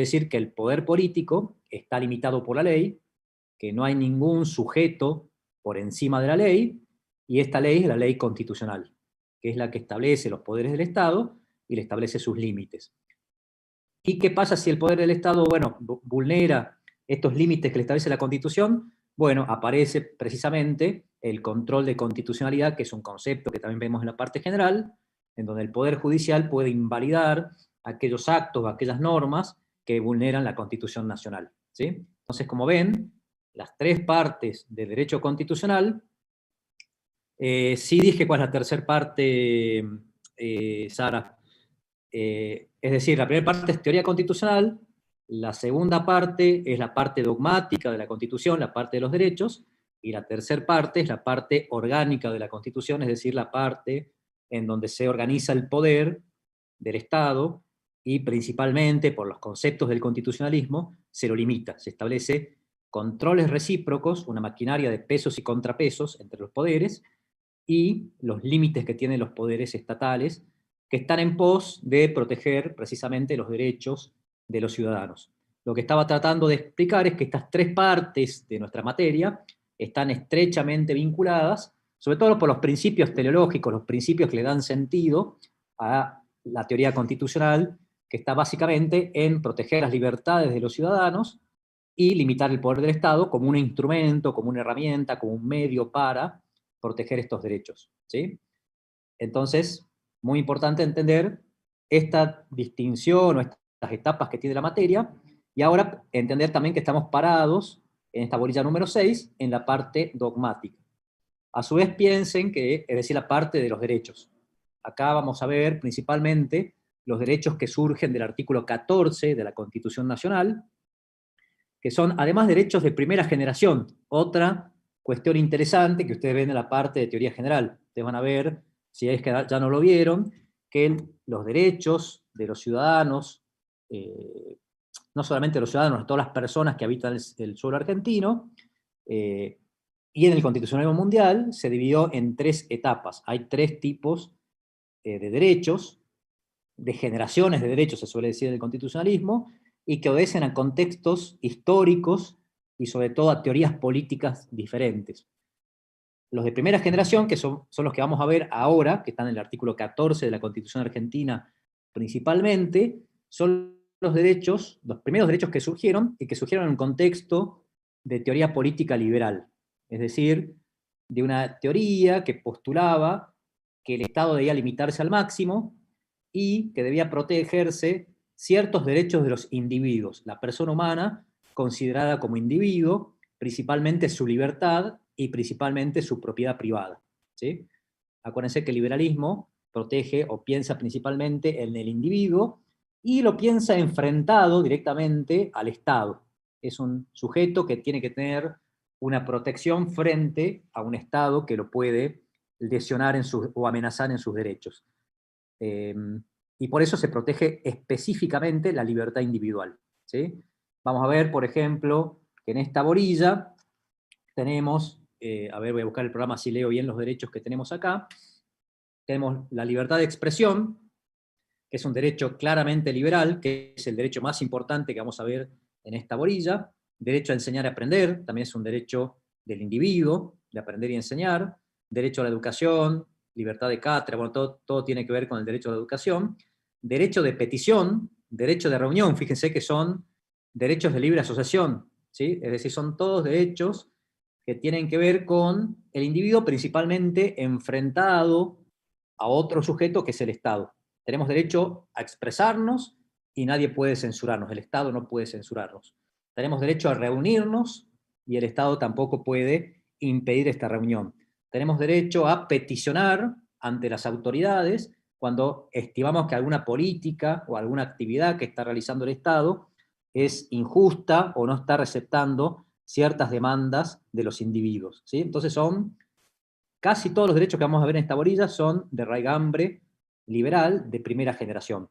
decir que el poder político está limitado por la ley, que no hay ningún sujeto por encima de la ley, y esta ley es la ley constitucional, que es la que establece los poderes del Estado y le establece sus límites. ¿Y qué pasa si el poder del Estado, bueno, vulnera estos límites que le establece la Constitución? Bueno, aparece precisamente el control de constitucionalidad, que es un concepto que también vemos en la parte general, en donde el Poder Judicial puede invalidar aquellos actos o aquellas normas que vulneran la Constitución Nacional, ¿sí? Entonces, como ven, las tres partes del derecho constitucional, sí dije cuál es la tercera parte, Sara. Es decir, la primera parte es teoría constitucional, la segunda parte es la parte dogmática de la Constitución, la parte de los derechos, y la tercera parte es la parte orgánica de la Constitución, es decir, la parte en donde se organiza el poder del Estado y principalmente por los conceptos del constitucionalismo se lo limita, se establece controles recíprocos, una maquinaria de pesos y contrapesos entre los poderes y los límites que tienen los poderes estatales que están en pos de proteger precisamente los derechos de los ciudadanos. Lo que estaba tratando de explicar es que estas tres partes de nuestra materia están estrechamente vinculadas, sobre todo por los principios teleológicos, los principios que le dan sentido a la teoría constitucional, que está básicamente en proteger las libertades de los ciudadanos y limitar el poder del Estado como un instrumento, como una herramienta, como un medio para proteger estos derechos, ¿sí? Entonces, muy importante entender esta distinción o estas etapas que tiene la materia, y ahora entender también que estamos parados en esta bolilla número 6 en la parte dogmática. A su vez piensen que, es decir, la parte de los derechos. Acá vamos a ver principalmente los derechos que surgen del artículo 14 de la Constitución Nacional, que son además derechos de primera generación. Otra cuestión interesante que ustedes ven en la parte de teoría general. Ustedes van a ver, si es que ya no lo vieron, que los derechos de los ciudadanos, no solamente de los ciudadanos, de todas las personas que habitan el suelo argentino, y en el Constitucionalismo Mundial se dividió en tres etapas. Hay tres tipos de derechos, de generaciones de derechos, se suele decir en el constitucionalismo, y que obedecen a contextos históricos y sobre todo a teorías políticas diferentes. Los de primera generación, que son los que vamos a ver ahora, que están en el artículo 14 de la Constitución Argentina principalmente, son los derechos, los primeros derechos que surgieron, y que surgieron en un contexto de teoría política liberal, es decir, de una teoría que postulaba que el Estado debía limitarse al máximo y que debía protegerse ciertos derechos de los individuos, la persona humana considerada como individuo, principalmente su libertad y principalmente su propiedad privada, ¿sí? Acuérdense que el liberalismo protege o piensa principalmente en el individuo y lo piensa enfrentado directamente al Estado. Es un sujeto que tiene que tener una protección frente a un Estado que lo puede lesionar o amenazar en sus derechos. Y por eso se protege específicamente la libertad individual, ¿sí? Vamos a ver, por ejemplo, que en esta orilla tenemos, a ver, voy a buscar el programa si leo bien los derechos que tenemos acá. Tenemos la libertad de expresión, que es un derecho claramente liberal, que es el derecho más importante que vamos a ver en esta orilla. Derecho a enseñar y aprender, también es un derecho del individuo, de aprender y enseñar. Derecho a la educación, libertad de cátedra, bueno, todo tiene que ver con el derecho a la educación. Derecho de petición, derecho de reunión, fíjense que son derechos de libre asociación, ¿sí? Es decir, son todos derechos que tienen que ver con el individuo principalmente enfrentado a otro sujeto que es el Estado. Tenemos derecho a expresarnos y nadie puede censurarnos, el Estado no puede censurarnos. Tenemos derecho a reunirnos y el Estado tampoco puede impedir esta reunión. Tenemos derecho a peticionar ante las autoridades cuando estimamos que alguna política o alguna actividad que está realizando el Estado es injusta o no está receptando ciertas demandas de los individuos, ¿sí? Entonces son casi todos los derechos que vamos a ver en esta orilla son de raigambre liberal de primera generación.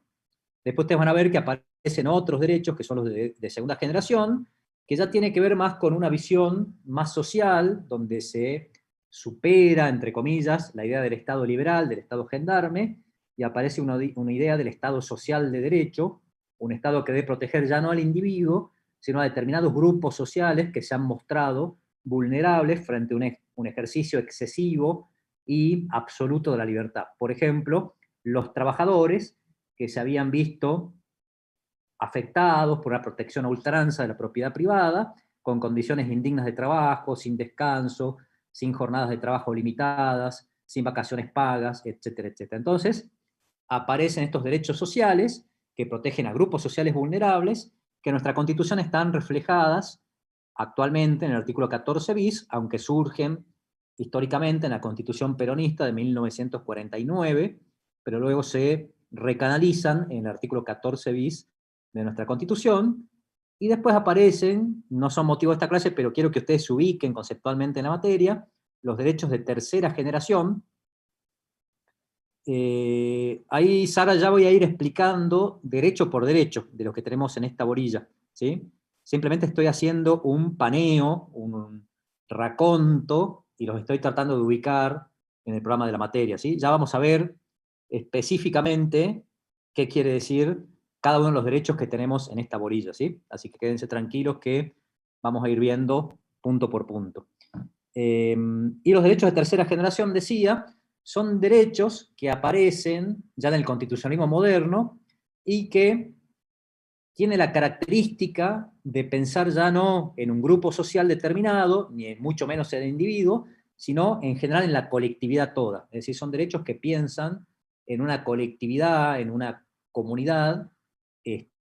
Después ustedes van a ver que aparecen otros derechos, que son los de segunda generación, que ya tiene que ver más con una visión más social, donde se supera, entre comillas, la idea del Estado liberal, del Estado gendarme, y aparece una idea del Estado social de derecho, un Estado que debe proteger ya no al individuo, sino a determinados grupos sociales que se han mostrado vulnerables frente a un ejercicio excesivo y absoluto de la libertad. Por ejemplo, los trabajadores que se habían visto afectados por la protección a ultranza de la propiedad privada, con condiciones indignas de trabajo, sin descanso, sin jornadas de trabajo limitadas, sin vacaciones pagas, etcétera, etcétera. Entonces, aparecen estos derechos sociales que protegen a grupos sociales vulnerables, que en nuestra Constitución están reflejadas actualmente en el artículo 14 bis, aunque surgen históricamente en la Constitución peronista de 1949, pero luego se recanalizan en el artículo 14 bis de nuestra Constitución, y después aparecen, no son motivo de esta clase, pero quiero que ustedes se ubiquen conceptualmente en la materia, los derechos de tercera generación. Ahí, Sara, ya voy a ir explicando derecho por derecho de lo que tenemos en esta bolilla, ¿sí? Simplemente estoy haciendo un paneo, un raconto, y los estoy tratando de ubicar en el programa de la materia, ¿sí? Ya vamos a ver específicamente qué quiere decir cada uno de los derechos que tenemos en esta bolilla, ¿sí? Así que quédense tranquilos que vamos a ir viendo punto por punto. Y los derechos de tercera generación, decía, son derechos que aparecen ya en el constitucionalismo moderno y que tiene la característica de pensar ya no en un grupo social determinado, ni mucho menos en el individuo, sino en general en la colectividad toda. Es decir, son derechos que piensan en una colectividad, en una comunidad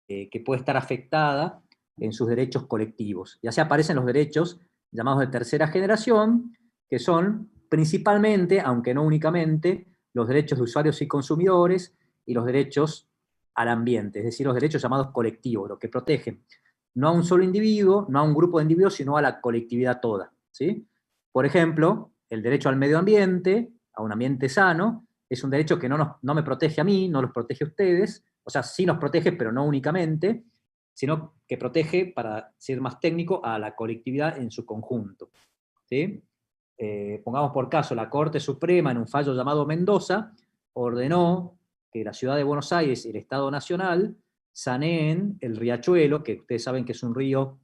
que puede estar afectada en sus derechos colectivos. Y así aparecen los derechos llamados de tercera generación, que son principalmente, aunque no únicamente, los derechos de usuarios y consumidores y los derechos al ambiente, es decir, los derechos llamados colectivos, los que protegen no a un solo individuo, no a un grupo de individuos, sino a la colectividad toda, ¿sí? Por ejemplo, el derecho al medio ambiente, a un ambiente sano, es un derecho que no me protege a mí, no los protege a ustedes, o sea, sí nos protege, pero no únicamente, sino que protege, para ser más técnico, a la colectividad en su conjunto, ¿sí? Pongamos por caso, la Corte Suprema, en un fallo llamado Mendoza, ordenó que la Ciudad de Buenos Aires y el Estado Nacional saneen el riachuelo, que ustedes saben que es un río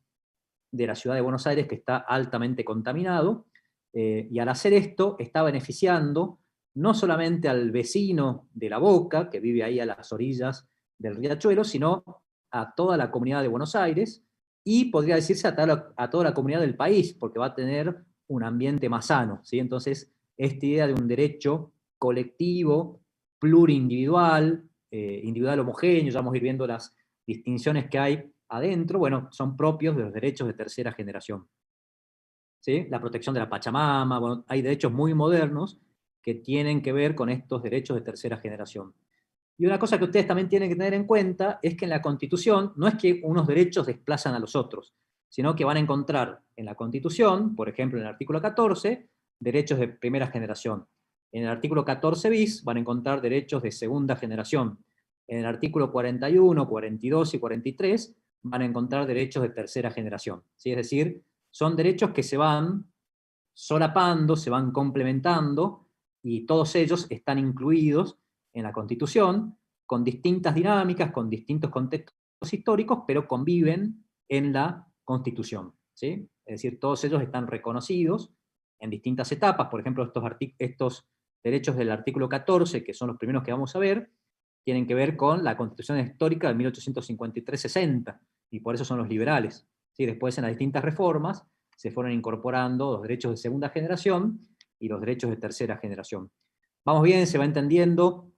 de la Ciudad de Buenos Aires que está altamente contaminado, y al hacer esto está beneficiando no solamente al vecino de La Boca, que vive ahí a las orillas del riachuelo, sino a toda la comunidad de Buenos Aires, y podría decirse a toda la comunidad del país, porque va a tener un ambiente más sano, ¿sí? Entonces, esta idea de un derecho colectivo, plurindividual, individual homogéneo, ya vamos a ir viendo las distinciones que hay adentro, bueno, son propios de los derechos de tercera generación, ¿sí? La protección de la Pachamama, bueno, hay derechos muy modernos que tienen que ver con estos derechos de tercera generación. Y una cosa que ustedes también tienen que tener en cuenta es que en la Constitución no es que unos derechos desplazan a los otros, sino que van a encontrar en la Constitución, por ejemplo en el artículo 14, derechos de primera generación. En el artículo 14 bis van a encontrar derechos de segunda generación. En el artículo 41, 42 y 43 van a encontrar derechos de tercera generación, ¿sí? Es decir, son derechos que se van solapando, se van complementando, y todos ellos están incluidos en la Constitución, con distintas dinámicas, con distintos contextos históricos, pero conviven en la Constitución, ¿sí? Es decir, todos ellos están reconocidos en distintas etapas. Por ejemplo, estos derechos del artículo 14, que son los primeros que vamos a ver, tienen que ver con la Constitución histórica de 1853-60, y por eso son los liberales, ¿sí? Después, en las distintas reformas, se fueron incorporando los derechos de segunda generación y los derechos de tercera generación. Vamos bien, se va entendiendo.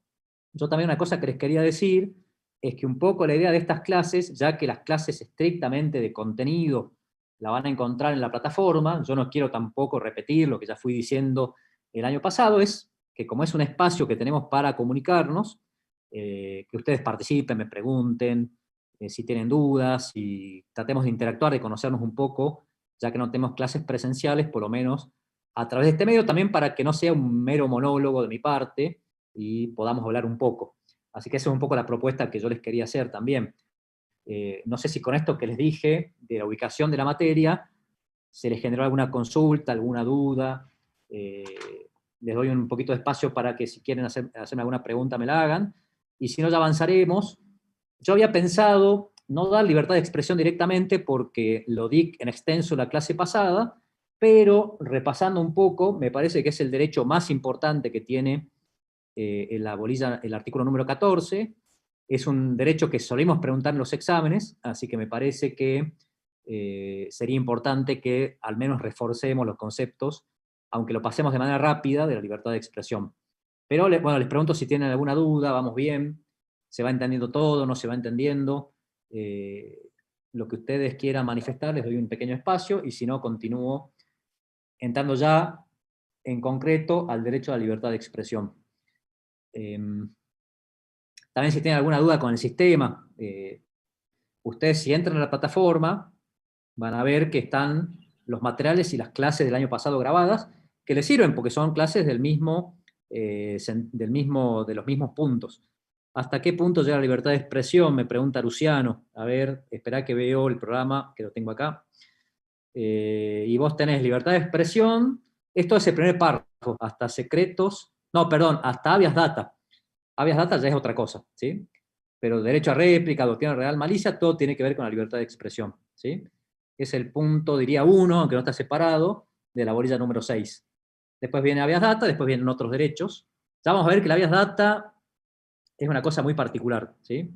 Yo también una cosa que les quería decir es que un poco la idea de estas clases, ya que las clases estrictamente de contenido la van a encontrar en la plataforma, yo no quiero tampoco repetir lo que ya fui diciendo el año pasado, es que como es un espacio que tenemos para comunicarnos, que ustedes participen, me pregunten, si tienen dudas, y tratemos de interactuar, de conocernos un poco, ya que no tenemos clases presenciales, por lo menos a través de este medio, también para que no sea un mero monólogo de mi parte y podamos hablar un poco. Así que esa es un poco la propuesta que yo les quería hacer también. No sé si con esto que les dije, de la ubicación de la materia, se les generó alguna consulta, alguna duda. Les doy un poquito de espacio para que si quieren hacerme alguna pregunta me la hagan, y si no ya avanzaremos yo había pensado no dar libertad de expresión directamente porque lo di en extenso la clase pasada, pero repasando un poco, me parece que es el derecho más importante que tiene en la bolilla, el artículo número 14, es un derecho que solemos preguntar en los exámenes, así que me parece que sería importante que al menos reforcemos los conceptos, aunque lo pasemos de manera rápida, de la libertad de expresión. Pero bueno, les pregunto si tienen alguna duda, vamos bien, se va entendiendo todo, no se va entendiendo. Lo que ustedes quieran manifestar, les doy un pequeño espacio, y si no, continúo entrando ya en concreto al derecho a la libertad de expresión. También si tienen alguna duda con el sistema, ustedes si entran a la plataforma van a ver que están los materiales y las clases del año pasado grabadas, que les sirven porque son clases del mismo, de los mismos puntos. ¿Hasta qué punto llega la libertad de expresión? Me pregunta Luciano. A ver, esperá que veo el programa, que lo tengo acá. Y vos tenés libertad de expresión, esto es el primer párrafo, hasta secretos, no, perdón, hasta habeas data. Habeas data ya es otra cosa, ¿sí? Pero derecho a réplica, doctrina real, malicia, todo tiene que ver con la libertad de expresión, ¿sí? Es el punto, diría 1, aunque no está separado, de la bolilla número 6. Después viene habeas data, después vienen otros derechos. Ya vamos a ver que la habeas data es una cosa muy particular, ¿sí?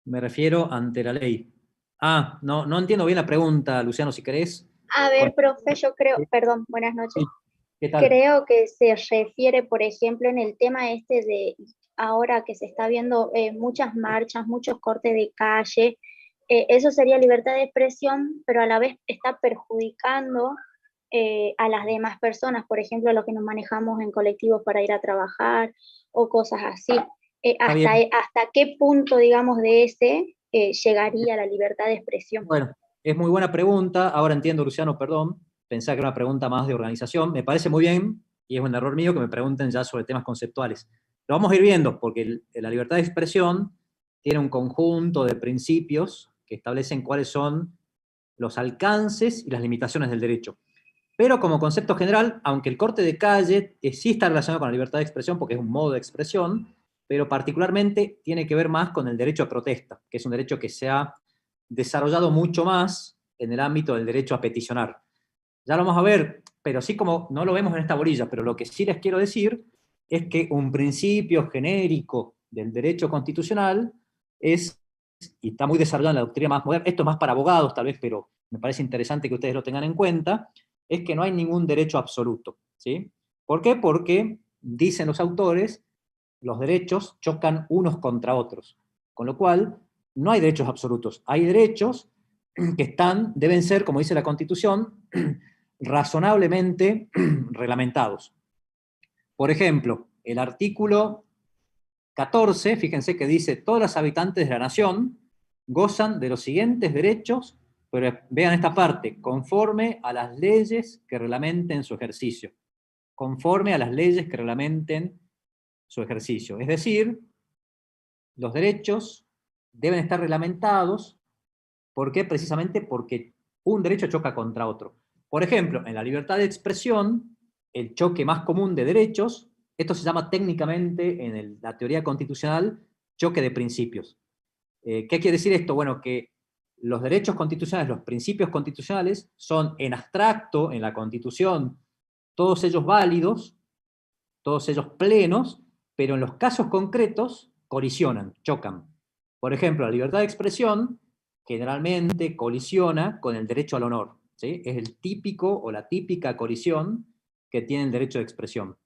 Me refiero ante la ley. Ah, no entiendo bien la pregunta, Luciano, si querés. A ver, profe, yo creo, perdón, buenas noches. Sí, ¿qué tal? Creo que se refiere, por ejemplo, en el tema este de ahora que se está viendo muchas marchas, muchos cortes de calle, eso sería libertad de expresión, pero a la vez está perjudicando a las demás personas, por ejemplo, a los que nos manejamos en colectivos para ir a trabajar o cosas así. Está bien. ¿Hasta qué punto, digamos, de ese llegaría la libertad de expresión? Bueno, es muy buena pregunta. Ahora entiendo, Luciano, perdón. Pensaba que era una pregunta más de organización. Me parece muy bien, y es un error mío que me pregunten ya sobre temas conceptuales. Lo vamos a ir viendo, porque la libertad de expresión tiene un conjunto de principios que establecen cuáles son los alcances y las limitaciones del derecho. Pero como concepto general, aunque el corte de calle sí está relacionado con la libertad de expresión porque es un modo de expresión, pero particularmente tiene que ver más con el derecho a protesta, que es un derecho que se ha desarrollado mucho más en el ámbito del derecho a peticionar. Ya lo vamos a ver, pero sí, como no lo vemos en esta bolilla, pero lo que sí les quiero decir es que un principio genérico del derecho constitucional es, y está muy desarrollado en la doctrina más moderna, esto es más para abogados tal vez, pero me parece interesante que ustedes lo tengan en cuenta, es que no hay ningún derecho absoluto, ¿sí? ¿Por qué? Porque, dicen los autores, los derechos chocan unos contra otros, con lo cual no hay derechos absolutos, hay derechos que deben ser, como dice la Constitución, razonablemente reglamentados. Por ejemplo, el artículo 14, fíjense que dice, todos los habitantes de la nación gozan de los siguientes derechos, pero vean esta parte, conforme a las leyes que reglamenten su ejercicio. Conforme a las leyes que reglamenten su ejercicio. Es decir, los derechos deben estar reglamentados. ¿Por qué? Precisamente porque un derecho choca contra otro. Por ejemplo, en la libertad de expresión, el choque más común de derechos, esto se llama técnicamente en la teoría constitucional choque de principios. ¿Qué quiere decir esto? Bueno, que los derechos constitucionales, los principios constitucionales, son en abstracto, en la Constitución, todos ellos válidos, todos ellos plenos, pero en los casos concretos colisionan, chocan. Por ejemplo, la libertad de expresión generalmente colisiona con el derecho al honor, ¿sí? Es el típico o la típica colisión que tiene el derecho de expresión,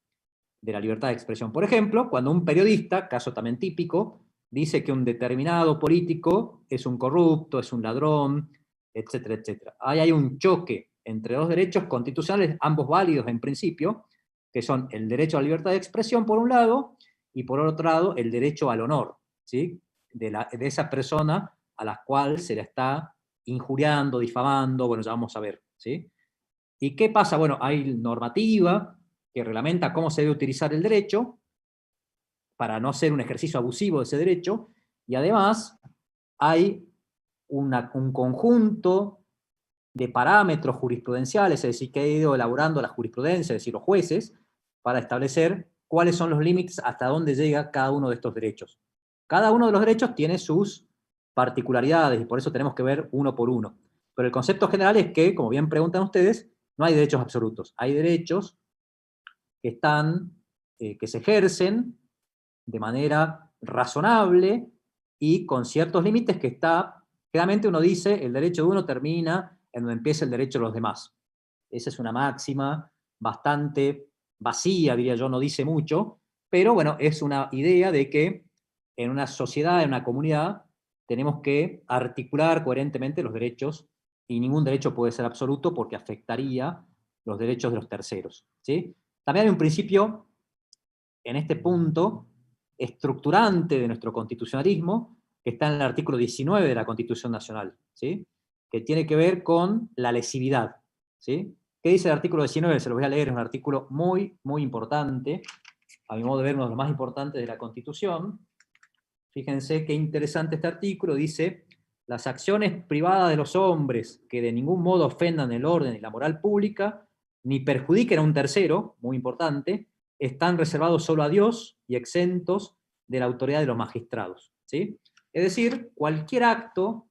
de la libertad de expresión. Por ejemplo, cuando un periodista, caso también típico, dice que un determinado político es un corrupto, es un ladrón, etcétera, etcétera. Ahí hay un choque entre dos derechos constitucionales, ambos válidos en principio, que son el derecho a la libertad de expresión por un lado, y por otro lado el derecho al honor, ¿sí? de esa persona a la cual se le está injuriando, difamando, bueno, ya vamos a ver, ¿sí? ¿Y qué pasa? Bueno, hay normativa que reglamenta cómo se debe utilizar el derecho para no hacer un ejercicio abusivo de ese derecho, y además hay un conjunto de parámetros jurisprudenciales, es decir, que ha ido elaborando la jurisprudencia, es decir, los jueces, para establecer cuáles son los límites hasta dónde llega cada uno de estos derechos. Cada uno de los derechos tiene sus particularidades y por eso tenemos que ver uno por uno. Pero el concepto general es que, como bien preguntan ustedes, no hay derechos absolutos. Hay derechos que se ejercen de manera razonable y con ciertos límites que generalmente uno dice, el derecho de uno termina en donde empieza el derecho de los demás. Esa es una máxima bastante vacía, diría yo, no dice mucho, pero bueno, es una idea de que en una sociedad, en una comunidad, tenemos que articular coherentemente los derechos y ningún derecho puede ser absoluto porque afectaría los derechos de los terceros, ¿sí? También hay un principio en este punto estructurante de nuestro constitucionalismo que está en el artículo 19 de la Constitución Nacional, ¿sí? Que tiene que ver con la lesividad, ¿sí? ¿Qué dice el artículo 19? Se lo voy a leer, es un artículo muy, muy importante, a mi modo de ver uno de los más importantes de la Constitución. Fíjense qué interesante este artículo, dice: las acciones privadas de los hombres que de ningún modo ofendan el orden y la moral pública, ni perjudiquen a un tercero, muy importante, están reservados solo a Dios y exentos de la autoridad de los magistrados, ¿sí? Es decir, cualquier acto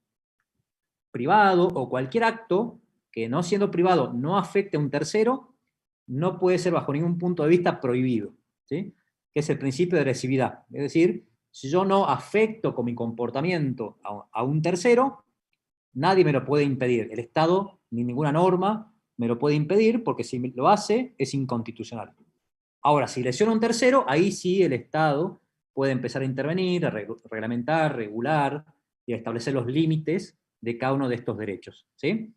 privado o cualquier acto que no siendo privado no afecte a un tercero, no puede ser bajo ningún punto de vista prohibido, ¿sí? Que es el principio de lesividad. Es decir, si yo no afecto con mi comportamiento a un tercero, nadie me lo puede impedir. El Estado ni ninguna norma me lo puede impedir porque si lo hace es inconstitucional. Ahora, si lesiona a un tercero, ahí sí el Estado puede empezar a intervenir, a reglamentar, regular y a establecer los límites de cada uno de estos derechos, ¿sí?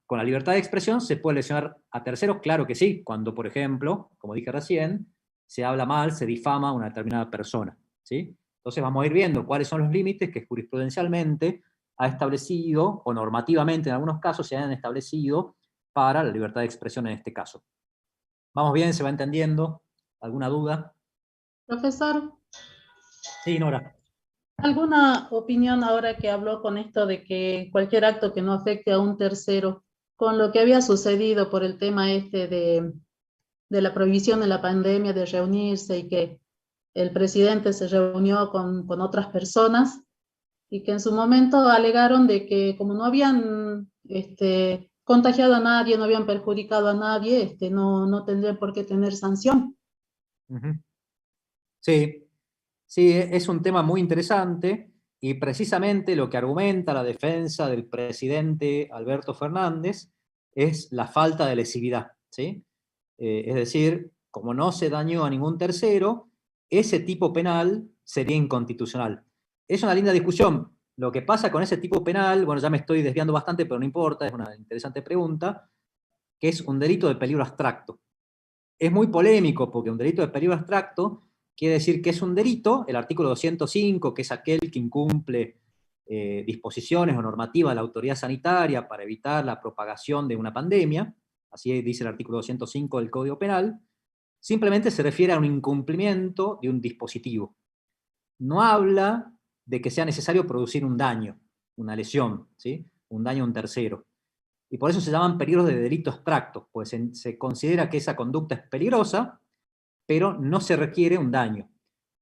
Con la libertad de expresión se puede lesionar a terceros, claro que sí, cuando, por ejemplo, como dije recién, se habla mal, se difama a una determinada persona, ¿sí? Entonces vamos a ir viendo cuáles son los límites que jurisprudencialmente ha establecido, o normativamente en algunos casos se han establecido para la libertad de expresión en este caso. ¿Vamos bien? ¿Se va entendiendo? ¿Alguna duda? Profesor, Sí, Nora. ¿alguna opinión ahora que habló con esto de que cualquier acto que no afecte a un tercero, con lo que había sucedido por el tema este de la prohibición de la pandemia de reunirse y que el presidente se reunió con otras personas y que en su momento alegaron de que como no habían contagiado a nadie, no habían perjudicado a nadie, no tendrían por qué tener sanción? Ujú. Sí, sí, es un tema muy interesante y precisamente lo que argumenta la defensa del presidente Alberto Fernández es la falta de lesividad, ¿sí? Es decir, como no se dañó a ningún tercero, ese tipo penal sería inconstitucional. Es una linda discusión. Lo que pasa con ese tipo penal, bueno, ya me estoy desviando bastante, pero no importa, es una interesante pregunta, que es un delito de peligro abstracto. Es muy polémico porque un delito de peligro abstracto quiere decir que es un delito, el artículo 205, que es aquel que incumple disposiciones o normativas de la autoridad sanitaria para evitar la propagación de una pandemia, así dice el artículo 205 del Código Penal, simplemente se refiere a un incumplimiento de un dispositivo. No habla de que sea necesario producir un daño, una lesión, ¿sí? Un daño a un tercero. Y por eso se llaman peligros de delito abstracto, pues se considera que esa conducta es peligrosa, pero no se requiere un daño.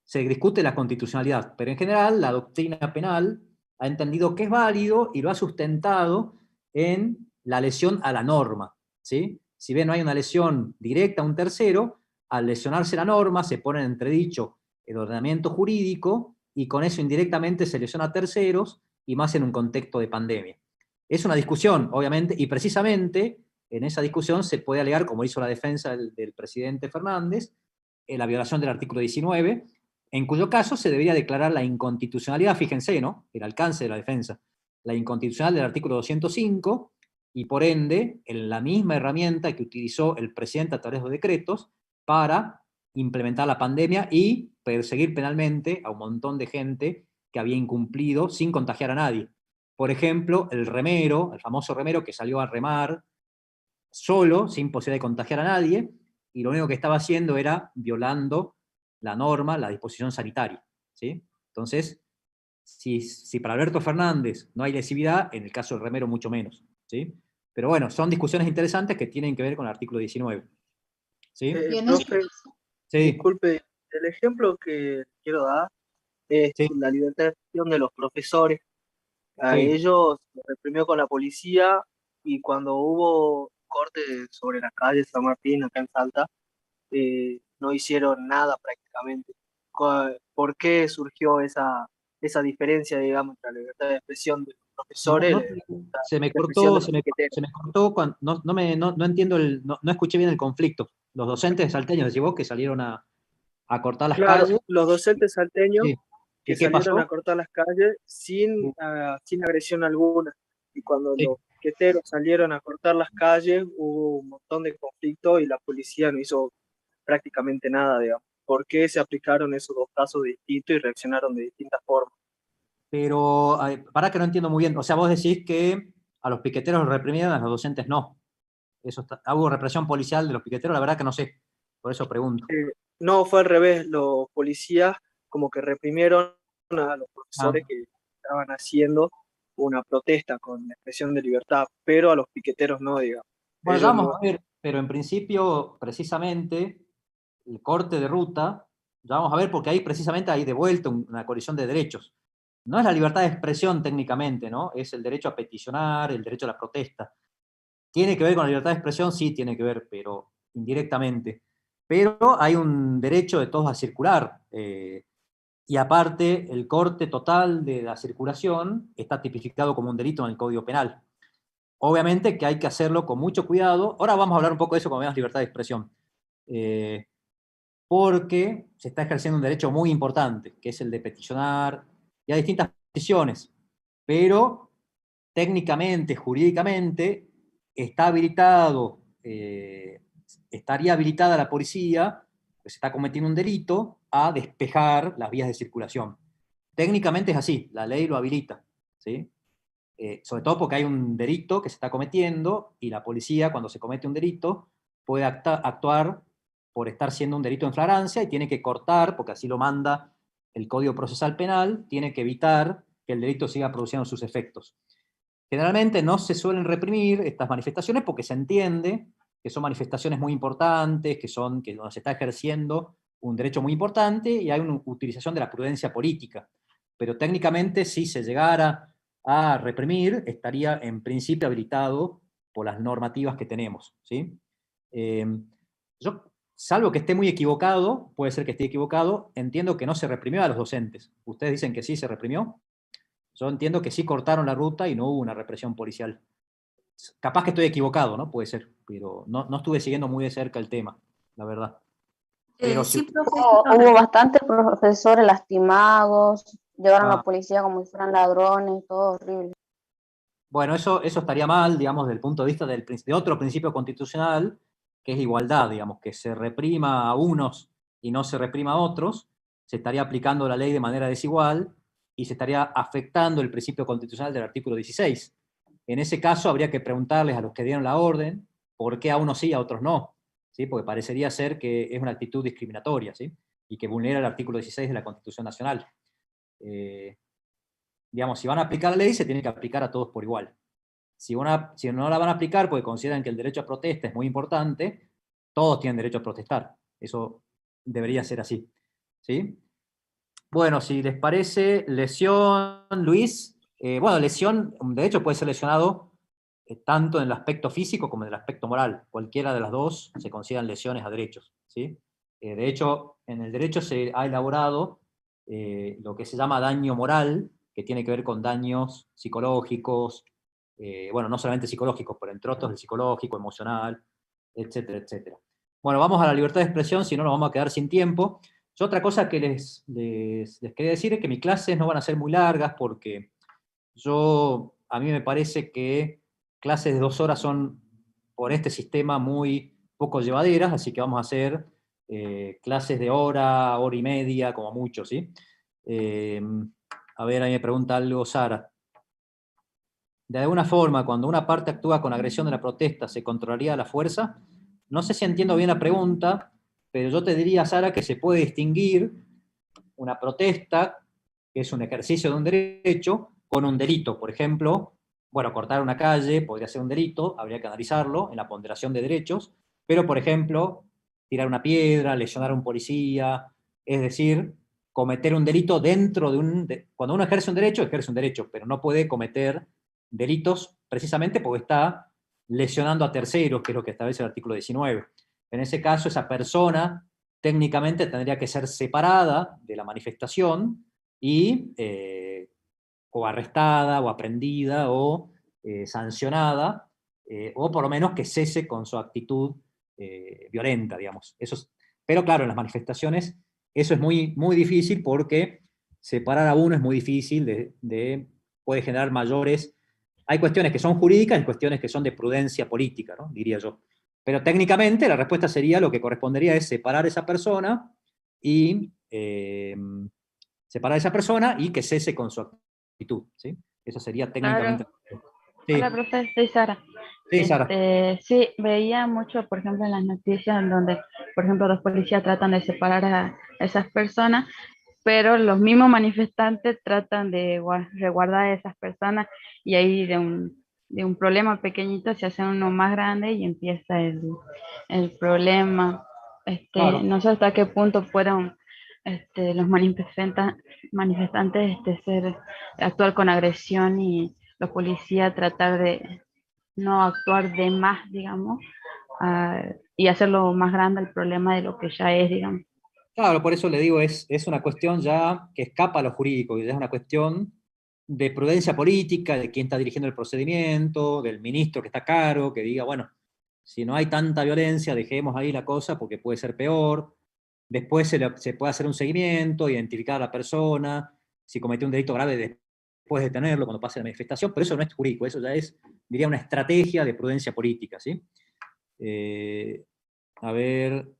Se discute la constitucionalidad, pero en general la doctrina penal ha entendido que es válido y lo ha sustentado en la lesión a la norma, ¿sí? Si bien no hay una lesión directa a un tercero, al lesionarse la norma se pone en entredicho el ordenamiento jurídico y con eso indirectamente se lesiona a terceros y más en un contexto de pandemia. Es una discusión, obviamente, y precisamente en esa discusión se puede alegar, como hizo la defensa del presidente Fernández, la violación del artículo 19, en cuyo caso se debería declarar la inconstitucionalidad, fíjense, ¿no? El alcance de la defensa, la inconstitucionalidad del artículo 205, y por ende, en la misma herramienta que utilizó el presidente a través de decretos para implementar la pandemia y perseguir penalmente a un montón de gente que había incumplido sin contagiar a nadie. Por ejemplo, el remero, el famoso remero que salió a remar solo, sin posibilidad de contagiar a nadie, y lo único que estaba haciendo era violando la norma, la disposición sanitaria, ¿sí? Entonces, si para Alberto Fernández no hay lesividad, en el caso del remero mucho menos, ¿sí? Pero bueno, son discusiones interesantes que tienen que ver con el artículo 19, ¿sí? Y en este Profe, Sí, disculpe, el ejemplo que quiero dar es Sí, la libertad de expresión de los profesores. A sí. ellos los reprimió con la policía y cuando hubo cortes sobre las calles San Martín, acá en Salta, no hicieron nada prácticamente. ¿Por qué surgió esa diferencia, digamos, entre la libertad de expresión de los No, profesores y no, la libertad se me de expresión cortó, de los piqueteros? se me cortó cuando, no entiendo no escuché bien el conflicto. Los docentes salteños, decís vos, que salieron a cortar las Claro, calles. los docentes salteños Sí. que ¿Y qué salieron a pasó? cortar las calles sin agresión alguna. Y cuando Sí. los piqueteros salieron a cortar las calles, hubo un montón de conflicto y la policía no hizo prácticamente nada, digamos. ¿Por qué se aplicaron esos dos casos distintos y reaccionaron de distintas formas? Pero, para que no entiendo muy bien. O sea, vos decís que a los piqueteros los reprimieron, a los docentes no. ¿Hubo represión policial de los piqueteros? La verdad que no sé. Por eso pregunto. No, fue al revés, los policías como que reprimieron a los Ah. profesores que estaban haciendo una protesta con expresión de libertad, pero a los piqueteros no, digamos. Bueno, ya Ellos vamos no. a ver, pero en principio, precisamente, el corte de ruta, ya vamos a ver, porque ahí precisamente hay de vuelta una colisión de derechos. No es la libertad de expresión técnicamente, ¿no? Es el derecho a peticionar, el derecho a la protesta. ¿Tiene que ver con la libertad de expresión? Sí, tiene que ver, pero indirectamente. Pero hay un derecho de todos a circular. Y aparte, el corte total de la circulación está tipificado como un delito en el Código Penal. Obviamente que hay que hacerlo con mucho cuidado. Ahora vamos a hablar un poco de eso cuando veamos libertad de expresión. Eh, Porque se está ejerciendo un derecho muy importante, que es el de peticionar, y hay distintas peticiones, pero técnicamente, jurídicamente, está habilitado, estaría habilitada la policía, que se está cometiendo un delito, a despejar las vías de circulación. Técnicamente es así, la ley lo habilita, ¿sí? Sobre todo porque hay un delito que se está cometiendo y la policía, cuando se comete un delito, puede actuar por estar siendo un delito en flagrancia y tiene que cortar, porque así lo manda el Código Procesal Penal, tiene que evitar que el delito siga produciendo sus efectos. Generalmente no se suelen reprimir estas manifestaciones porque se entiende que son manifestaciones muy importantes, que donde se está ejerciendo un derecho muy importante y hay una utilización de la prudencia política. Pero técnicamente, si se llegara a reprimir, estaría en principio habilitado por las normativas que tenemos, ¿sí? Eh, yo, salvo que esté muy equivocado, puede ser que esté equivocado, entiendo que no se reprimió a los docentes. ¿Ustedes dicen que sí se reprimió? Yo entiendo que sí cortaron la ruta y no hubo una represión policial. Capaz que estoy equivocado, ¿no? Puede ser, pero no estuve siguiendo muy de cerca el tema, la verdad. Pero si... Sí, profe, Hubo bastantes profesores lastimados, llevaron a Ah, la policía como si fueran ladrones, todo horrible. bueno, eso estaría mal, digamos, desde el punto de vista de otro principio constitucional, que es la igualdad, digamos, que se reprima a unos y no se reprima a otros, se estaría aplicando la ley de manera desigual y se estaría afectando el principio constitucional del artículo 16. En ese caso habría que preguntarles a los que dieron la orden por qué a unos sí y a otros no, ¿sí? Porque parecería ser que es una actitud discriminatoria, ¿sí? Y que vulnera el artículo 16 de la Constitución Nacional. Eh, digamos, si van a aplicar la ley, se tiene que aplicar a todos por igual. Si no la van a aplicar porque consideran que el derecho a protesta es muy importante, todos tienen derecho a protestar. Eso debería ser así. ¿Sí? Bueno, si les parece, lesión, Luis. Bueno, lesión, de hecho puede ser lesionado tanto en el aspecto físico como en el aspecto moral. Cualquiera de las dos se consideran lesiones a derechos. ¿Sí? De hecho, en el derecho se ha elaborado lo que se llama daño moral, que tiene que ver con daños psicológicos, bueno, no solamente psicológicos, pero entre otros el psicológico, emocional, etcétera, etcétera. Bueno, vamos a la libertad de expresión, si no nos vamos a quedar sin tiempo. Yo otra cosa que les quería decir es que mis clases no van a ser muy largas porque a mí me parece que clases de 2 horas son, por este sistema, muy poco llevaderas, así que vamos a hacer clases de hora, hora y media, como mucho, ¿sí? A ver, ahí me pregunta algo Sara. De alguna forma, cuando una parte actúa con agresión de la protesta, ¿se controlaría la fuerza? No sé si entiendo bien la pregunta, pero yo te diría, Sara, que se puede distinguir una protesta, que es un ejercicio de un derecho, con un delito. Por ejemplo, bueno, cortar una calle podría ser un delito, habría que analizarlo en la ponderación de derechos, pero por ejemplo, tirar una piedra, lesionar a un policía, es decir, cometer un delito dentro de un... cuando uno ejerce un derecho, pero no puede cometer delitos precisamente porque está lesionando a terceros, que es lo que establece el artículo 19. En ese caso, esa persona técnicamente tendría que ser separada de la manifestación y o arrestada, o aprendida, o sancionada, o por lo menos que cese con su actitud violenta, digamos. Pero claro, en las manifestaciones eso es muy, muy difícil porque separar a uno es muy difícil, puede generar mayores... Hay cuestiones que son jurídicas y cuestiones que son de prudencia política, ¿no? Diría yo. Pero técnicamente la respuesta sería, lo que correspondería es separar a esa persona y que cese con su actitud, ¿sí? Eso sería técnicamente... Claro. Sí, Hola, profe, soy Sara. sí, Sara. Sí, veía mucho, por ejemplo, en las noticias en donde, por ejemplo, los policías tratan de separar a esas personas, pero los mismos manifestantes tratan de resguardar a esas personas y ahí de un problema pequeñito se hace uno más grande y empieza el problema. Claro. No sé hasta qué punto fueron los manifestantes actuar con agresión y los policías tratar de no actuar de más, digamos, y hacerlo más grande el problema de lo que ya es, digamos. Claro, por eso le digo, es una cuestión ya que escapa a lo jurídico, y es una cuestión de prudencia política, de quién está dirigiendo el procedimiento, del ministro que está a cargo, que diga, bueno, si no hay tanta violencia, dejemos ahí la cosa porque puede ser peor. Después se puede hacer un seguimiento, identificar a la persona, si cometió un delito grave, después de tenerlo, cuando pase la manifestación, pero eso no es jurídico, eso ya es, diría, una estrategia de prudencia política, ¿sí? A ver...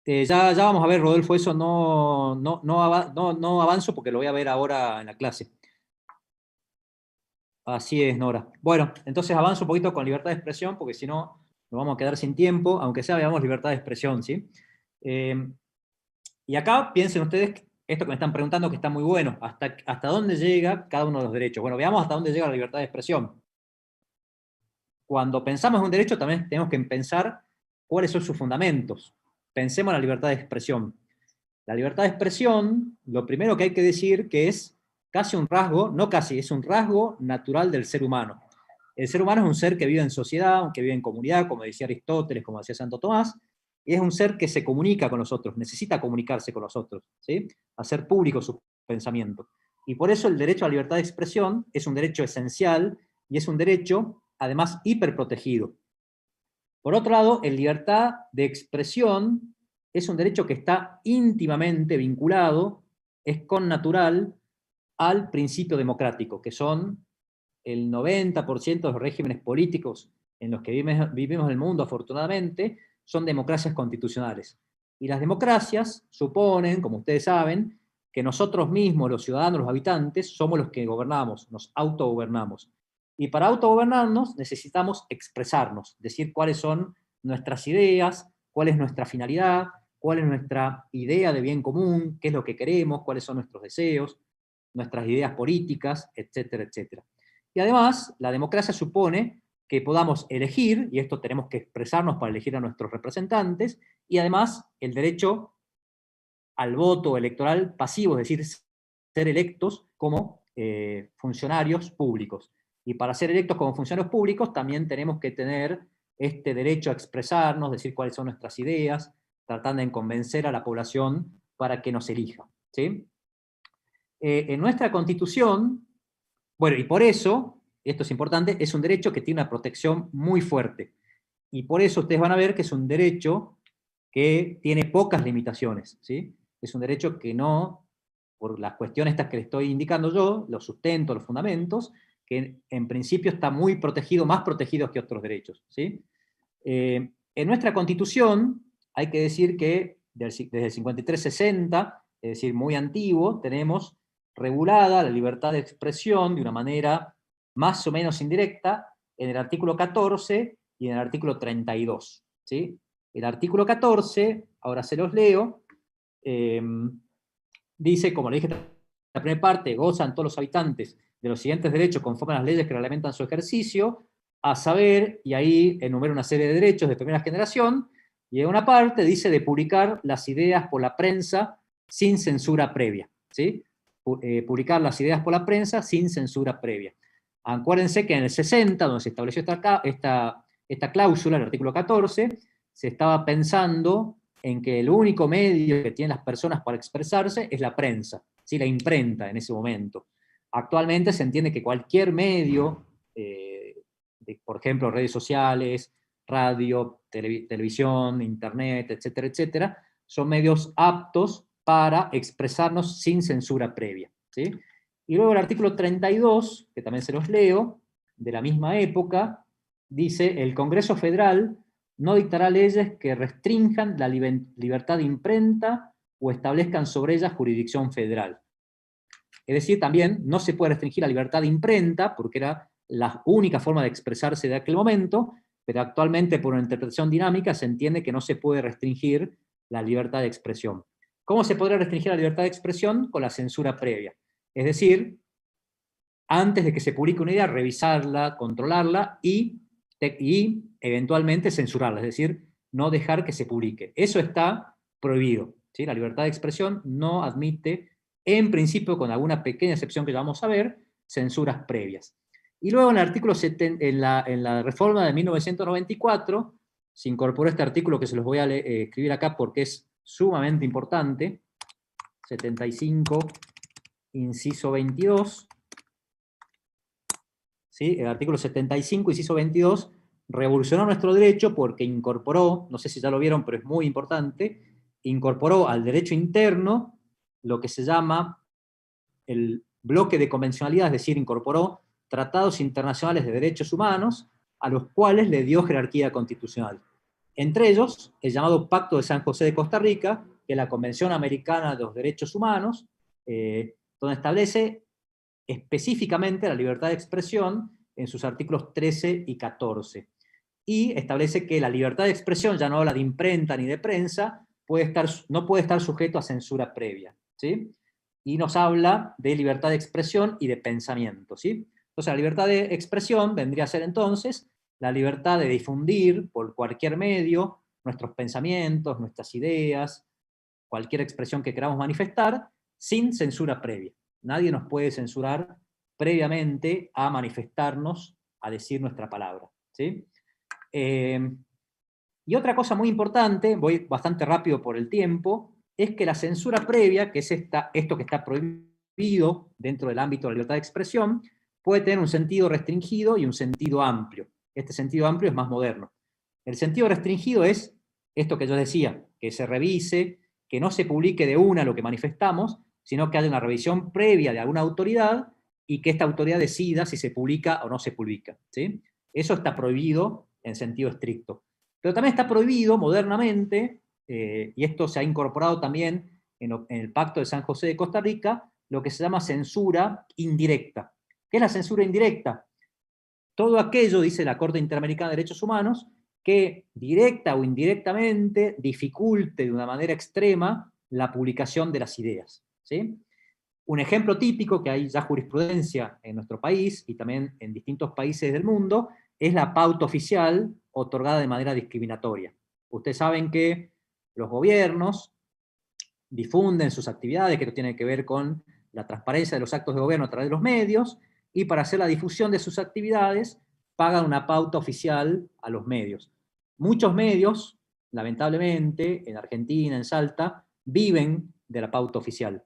ya vamos a ver, Rodolfo, eso no avanzo porque lo voy a ver ahora en la clase. Así es, Nora. Bueno, entonces avanzo un poquito con libertad de expresión, porque si no, nos vamos a quedar sin tiempo, aunque sea veamos libertad de expresión, ¿sí? Y acá piensen ustedes, esto que me están preguntando que está muy bueno, ¿hasta dónde llega cada uno de los derechos? Bueno, veamos hasta dónde llega la libertad de expresión. Cuando pensamos en un derecho también tenemos que pensar cuáles son sus fundamentos. Pensemos en la libertad de expresión. La libertad de expresión, lo primero que hay que decir que es casi un rasgo, no casi, es un rasgo natural del ser humano. El ser humano es un ser que vive en sociedad, que vive en comunidad, como decía Aristóteles, como decía Santo Tomás, y es un ser que se comunica con los otros, necesita comunicarse con los otros, ¿sí? Hacer público su pensamiento. Y por eso el derecho a la libertad de expresión es un derecho esencial y es un derecho, además, hiperprotegido. Por otro lado, la libertad de expresión es un derecho que está íntimamente vinculado, es connatural al principio democrático, que son el 90% de los regímenes políticos en los que vivimos en el mundo, afortunadamente, son democracias constitucionales. Y las democracias suponen, como ustedes saben, que nosotros mismos, los ciudadanos, los habitantes, somos los que gobernamos, nos autogobernamos. Y para autogobernarnos necesitamos expresarnos, decir cuáles son nuestras ideas, cuál es nuestra finalidad, cuál es nuestra idea de bien común, qué es lo que queremos, cuáles son nuestros deseos, nuestras ideas políticas, etcétera, etcétera. Y además, la democracia supone que podamos elegir, y esto tenemos que expresarnos para elegir a nuestros representantes, y además el derecho al voto electoral pasivo, es decir, ser electos como funcionarios públicos. Y para ser electos como funcionarios públicos también tenemos que tener este derecho a expresarnos, decir cuáles son nuestras ideas, tratando de convencer a la población para que nos elija, ¿sí? En nuestra Constitución, bueno, y por eso, esto es importante, es un derecho que tiene una protección muy fuerte. Y por eso ustedes van a ver que es un derecho que tiene pocas limitaciones, ¿sí? Es un derecho que no, por las cuestiones estas que les estoy indicando yo, los sustentos, los fundamentos, que en principio está muy protegido, más protegido que otros derechos, ¿sí? En nuestra Constitución, hay que decir que desde el 53-60, es decir, muy antiguo, tenemos regulada la libertad de expresión de una manera más o menos indirecta en el artículo 14 y en el artículo 32, ¿sí? El artículo 14, ahora se los leo, dice, como le dije en la primera parte, gozan todos los habitantes de los siguientes derechos conforme a las leyes que reglamentan su ejercicio, a saber, y ahí enumera una serie de derechos de primera generación, Y en una parte dice de publicar las ideas por la prensa sin censura previa, ¿sí? Publicar las ideas por la prensa sin censura previa. Acuérdense que en el 60, donde se estableció esta cláusula, el artículo 14, se estaba pensando en que el único medio que tienen las personas para expresarse es la prensa, ¿sí? La imprenta en ese momento. Actualmente se entiende que cualquier medio, por ejemplo, redes sociales, radio, televisión, internet, etcétera, etcétera, son medios aptos para expresarnos sin censura previa, ¿sí? Y luego el artículo 32, que también se los leo, de la misma época, dice: el Congreso Federal no dictará leyes que restrinjan la libertad de imprenta o establezcan sobre ella jurisdicción federal. Es decir, también no se puede restringir la libertad de imprenta, porque era la única forma de expresarse de aquel momento, pero actualmente por una interpretación dinámica se entiende que no se puede restringir la libertad de expresión. ¿Cómo se podría restringir la libertad de expresión? Con la censura previa. Es decir, antes de que se publique una idea, revisarla, controlarla y eventualmente censurarla, es decir, no dejar que se publique. Eso está prohibido, ¿sí? La libertad de expresión no admite, en principio, con alguna pequeña excepción que ya vamos a ver, censuras previas. Y luego en el artículo en la reforma de 1994 se incorporó este artículo que se los voy a escribir acá porque es sumamente importante, 75, inciso 22, ¿sí? El artículo 75, inciso 22, revolucionó nuestro derecho porque incorporó, no sé si ya lo vieron, pero es muy importante, incorporó al derecho interno lo que se llama el bloque de convencionalidad, es decir, incorporó tratados internacionales de derechos humanos a los cuales le dio jerarquía constitucional. Entre ellos, el llamado Pacto de San José de Costa Rica, que es la Convención Americana de los Derechos Humanos, donde establece específicamente la libertad de expresión en sus artículos 13 y 14. Y establece que la libertad de expresión, ya no habla de imprenta ni de prensa, no puede estar sujeto a censura previa, ¿sí? Y nos habla de libertad de expresión y de pensamiento, ¿sí? Entonces la libertad de expresión vendría a ser entonces la libertad de difundir por cualquier medio nuestros pensamientos, nuestras ideas, cualquier expresión que queramos manifestar, sin censura previa. Nadie nos puede censurar previamente a manifestarnos, a decir nuestra palabra, ¿sí? Y otra cosa muy importante, voy bastante rápido por el tiempo, es que la censura previa, que es esto que está prohibido dentro del ámbito de la libertad de expresión, puede tener un sentido restringido y un sentido amplio. Este sentido amplio es más moderno. El sentido restringido es esto que yo decía, que se revise, que no se publique de una lo que manifestamos, sino que haya una revisión previa de alguna autoridad y que esta autoridad decida si se publica o no se publica, ¿sí? Eso está prohibido en sentido estricto. Pero también está prohibido modernamente, y esto se ha incorporado también en el Pacto de San José de Costa Rica, lo que se llama censura indirecta. ¿Qué es la censura indirecta? Todo aquello, dice la Corte Interamericana de Derechos Humanos, que directa o indirectamente dificulte de una manera extrema la publicación de las ideas, ¿sí? Un ejemplo típico, que hay ya jurisprudencia en nuestro país y también en distintos países del mundo, es la pauta oficial otorgada de manera discriminatoria. Ustedes saben que los gobiernos difunden sus actividades, que tienen que ver con la transparencia de los actos de gobierno a través de los medios, y para hacer la difusión de sus actividades pagan una pauta oficial a los medios. Muchos medios, lamentablemente, en Argentina, en Salta, viven de la pauta oficial.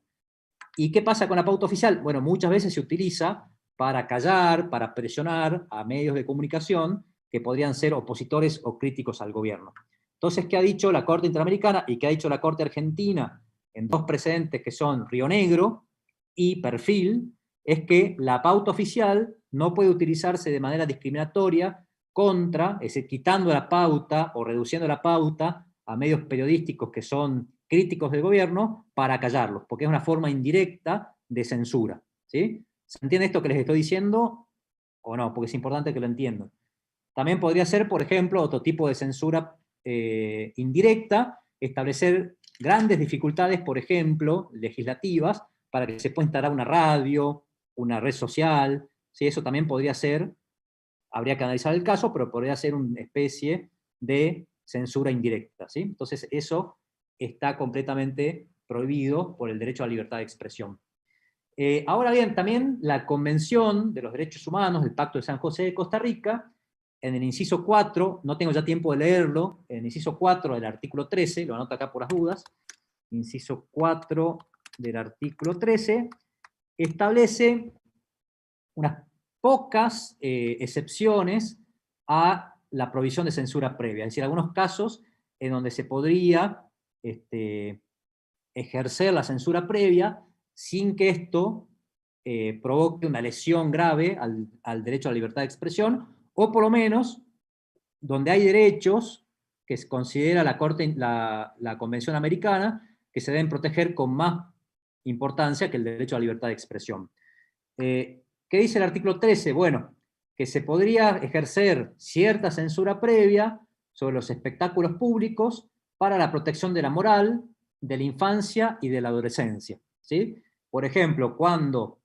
¿Y qué pasa con la pauta oficial? Bueno, muchas veces se utiliza para callar, para presionar a medios de comunicación que podrían ser opositores o críticos al gobierno. Entonces, ¿qué ha dicho la Corte Interamericana y qué ha dicho la Corte Argentina en dos precedentes que son Río Negro y Perfil? Es que la pauta oficial no puede utilizarse de manera discriminatoria contra, es decir, quitando la pauta o reduciendo la pauta a medios periodísticos que son críticos del gobierno para callarlos, porque es una forma indirecta de censura, ¿sí? ¿Se entiende esto que les estoy diciendo o no? Porque es importante que lo entiendan. También podría ser, por ejemplo, otro tipo de censura indirecta, establecer grandes dificultades, por ejemplo, legislativas, para que se pueda instalar una radio, una red social, ¿sí? Eso también podría ser, habría que analizar el caso, pero podría ser una especie de censura indirecta, ¿sí? Entonces eso está completamente prohibido por el derecho a la libertad de expresión. Ahora bien, también la Convención de los Derechos Humanos del Pacto de San José de Costa Rica, en el inciso 4, no tengo ya tiempo de leerlo, en el inciso 4 del artículo 13, lo anoto acá por las dudas, inciso 4 del artículo 13, establece unas pocas excepciones a la provisión de censura previa, es decir, algunos casos en donde se podría ejercer la censura previa sin que esto provoque una lesión grave al derecho a la libertad de expresión, o por lo menos donde hay derechos que se considera la Convención Americana que se deben proteger con más importancia que el derecho a la libertad de expresión. ¿Qué dice el artículo 13? Bueno, que se podría ejercer cierta censura previa sobre los espectáculos públicos para la protección de la moral, de la infancia y de la adolescencia, ¿sí? Por ejemplo, cuando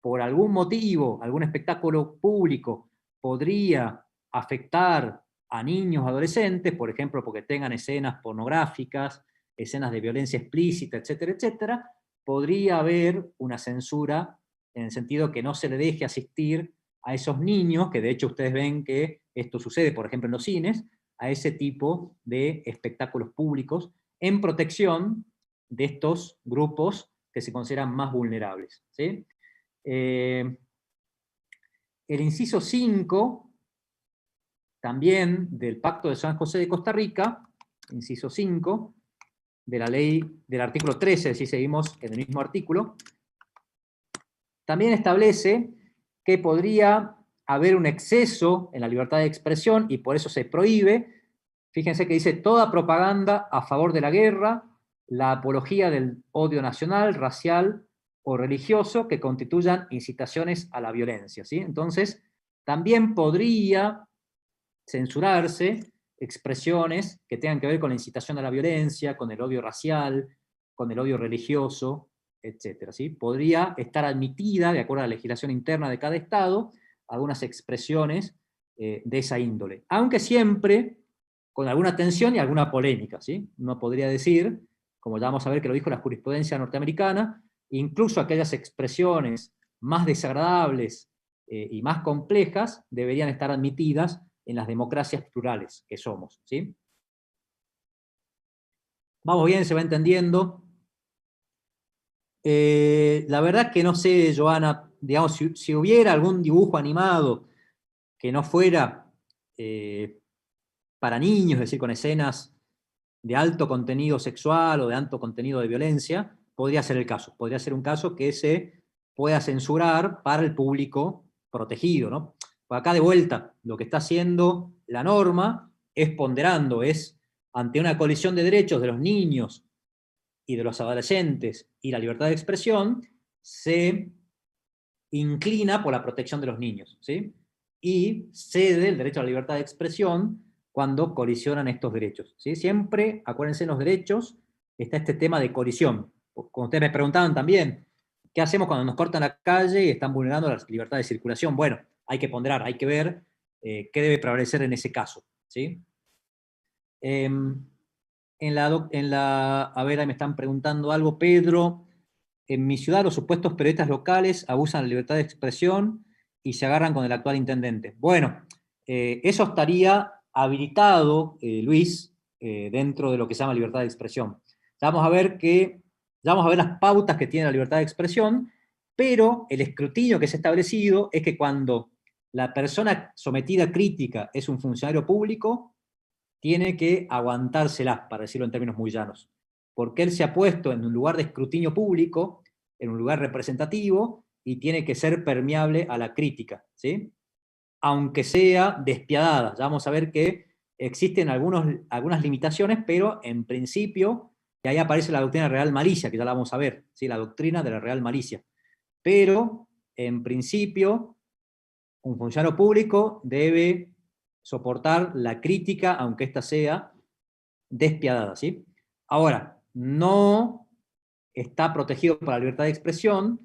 por algún motivo, algún espectáculo público podría afectar a niños, adolescentes, por ejemplo, porque tengan escenas pornográficas, escenas de violencia explícita, etcétera, etcétera, podría haber una censura en el sentido que no se le deje asistir a esos niños, que de hecho ustedes ven que esto sucede, por ejemplo, en los cines, a ese tipo de espectáculos públicos, en protección de estos grupos que se consideran más vulnerables, ¿sí? El inciso 5, también del Pacto de San José de Costa Rica, inciso 5, de la ley, del artículo 13, si seguimos en el mismo artículo, también establece que podría haber un exceso en la libertad de expresión y por eso se prohíbe. Fíjense que dice toda propaganda a favor de la guerra, la apología del odio nacional, racial o religioso que constituyan incitaciones a la violencia, ¿sí? Entonces, también podría censurarse expresiones que tengan que ver con la incitación a la violencia, con el odio racial, con el odio religioso, etc. ¿sí? Podría estar admitida, de acuerdo a la legislación interna de cada Estado, algunas expresiones de esa índole. Aunque siempre con alguna tensión y alguna polémica, ¿sí? Uno podría decir, como ya vamos a ver que lo dijo la jurisprudencia norteamericana, incluso aquellas expresiones más desagradables y más complejas deberían estar admitidas en las democracias plurales que somos, ¿sí? Vamos bien, se va entendiendo. La verdad que no sé, Joana, digamos, si hubiera algún dibujo animado que no fuera para niños, es decir, con escenas de alto contenido sexual o de alto contenido de violencia, podría ser el caso. Podría ser un caso que se pueda censurar para el público protegido, ¿no? Pues acá de vuelta, lo que está haciendo la norma es ponderando, es ante una colisión de derechos de los niños y de los adolescentes y la libertad de expresión, se inclina por la protección de los niños, ¿sí? Y cede el derecho a la libertad de expresión cuando colisionan estos derechos, ¿sí? Siempre, acuérdense, en los derechos está este tema de colisión. Como ustedes me preguntaban también, ¿qué hacemos cuando nos cortan la calle y están vulnerando la libertad de circulación? Bueno, hay que ponderar, hay que ver qué debe prevalecer en ese caso, ¿sí? A ver, ahí me están preguntando algo, Pedro. En mi ciudad los supuestos periodistas locales abusan de la libertad de expresión y se agarran con el actual intendente. Bueno, eso estaría habilitado, Luis, dentro de lo que se llama libertad de expresión. Ya vamos a ver las pautas que tiene la libertad de expresión, pero el escrutinio que se ha establecido es que cuando la persona sometida a crítica es un funcionario público, tiene que aguantárselas, para decirlo en términos muy llanos. Porque él se ha puesto en un lugar de escrutinio público, en un lugar representativo, y tiene que ser permeable a la crítica, ¿sí? Aunque sea despiadada. Ya vamos a ver que existen algunas limitaciones, pero en principio, y ahí aparece la doctrina de la real malicia, que ya la vamos a ver, ¿sí? La doctrina de la real malicia. Pero, en principio, un funcionario público debe soportar la crítica, aunque ésta sea despiadada, ¿sí? Ahora, no está protegido por la libertad de expresión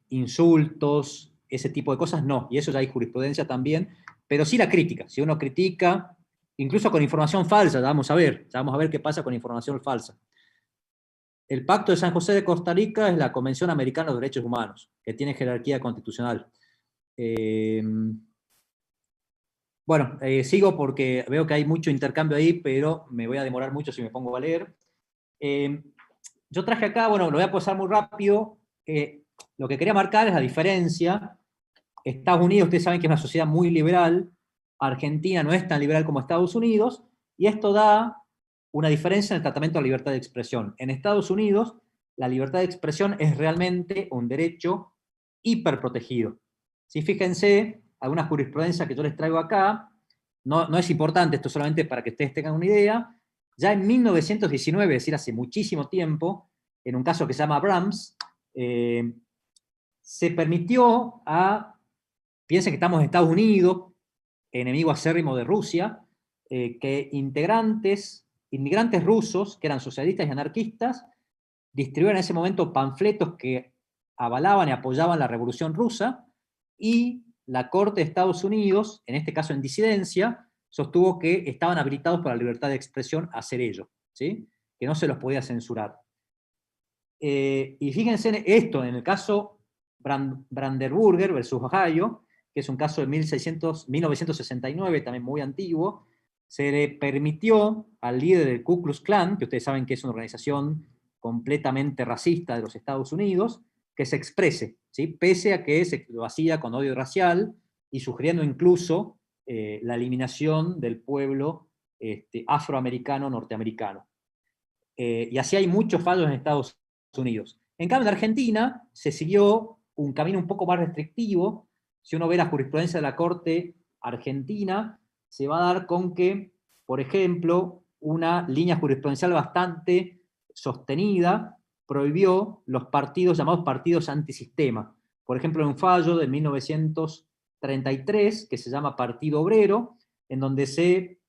insultos, ese tipo de cosas no, y eso ya hay jurisprudencia también, pero sí la crítica. Si uno critica, incluso con información falsa, ya vamos a ver qué pasa con información falsa. El Pacto de San José de Costa Rica es la Convención Americana de los Derechos Humanos, que tiene jerarquía constitucional. Bueno, sigo porque veo que hay mucho intercambio ahí, pero me voy a demorar mucho si me pongo a leer. Yo traje acá, bueno, lo voy a pasar muy rápido. Lo que quería marcar es la diferencia. Estados Unidos, ustedes saben que es una sociedad muy liberal. Argentina no es tan liberal como Estados Unidos, y esto da una diferencia en el tratamiento de la libertad de expresión. En Estados Unidos, la libertad de expresión es realmente un derecho hiperprotegido. ¿Sí? Fíjense, alguna jurisprudencia que yo les traigo acá, no es importante, esto solamente para que ustedes tengan una idea. Ya en 1919, es decir, hace muchísimo tiempo, en un caso que se llama Brahms, se permitió piensen que estamos en Estados Unidos, enemigo acérrimo de Rusia, que inmigrantes rusos, que eran socialistas y anarquistas, distribuían en ese momento panfletos que avalaban y apoyaban la Revolución Rusa, y la Corte de Estados Unidos, en este caso en disidencia, sostuvo que estaban habilitados por la libertad de expresión a hacer ello, ¿sí? Que no se los podía censurar. Y fíjense en esto, en el caso Brandenburger versus Ohio, que es un caso de 1969, también muy antiguo, se le permitió al líder del Ku Klux Klan, que ustedes saben que es una organización completamente racista de los Estados Unidos, que se exprese, ¿sí? Pese a que lo hacía con odio racial y sugiriendo incluso la eliminación del pueblo afroamericano norteamericano. Y así hay muchos fallos en Estados Unidos. En cambio, en Argentina se siguió un camino un poco más restrictivo. Si uno ve la jurisprudencia de la Corte Argentina, se va a dar con que, por ejemplo, una línea jurisprudencial bastante sostenida prohibió los partidos llamados partidos antisistema. Por ejemplo, en un fallo de 1933, que se llama Partido Obrero, en donde se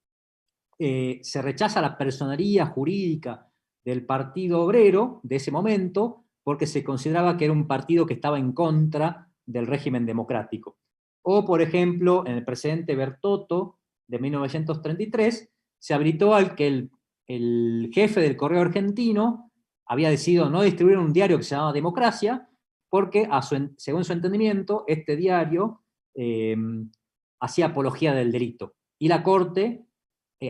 rechaza la personería jurídica del Partido Obrero de ese momento, porque se consideraba que era un partido que estaba en contra del régimen democrático. O, por ejemplo, en el precedente Bertotto de 1933, se habilitó al que el jefe del Correo Argentino había decidido no distribuir un diario que se llamaba Democracia, porque, según su entendimiento, este diario hacía apología del delito. Y la Corte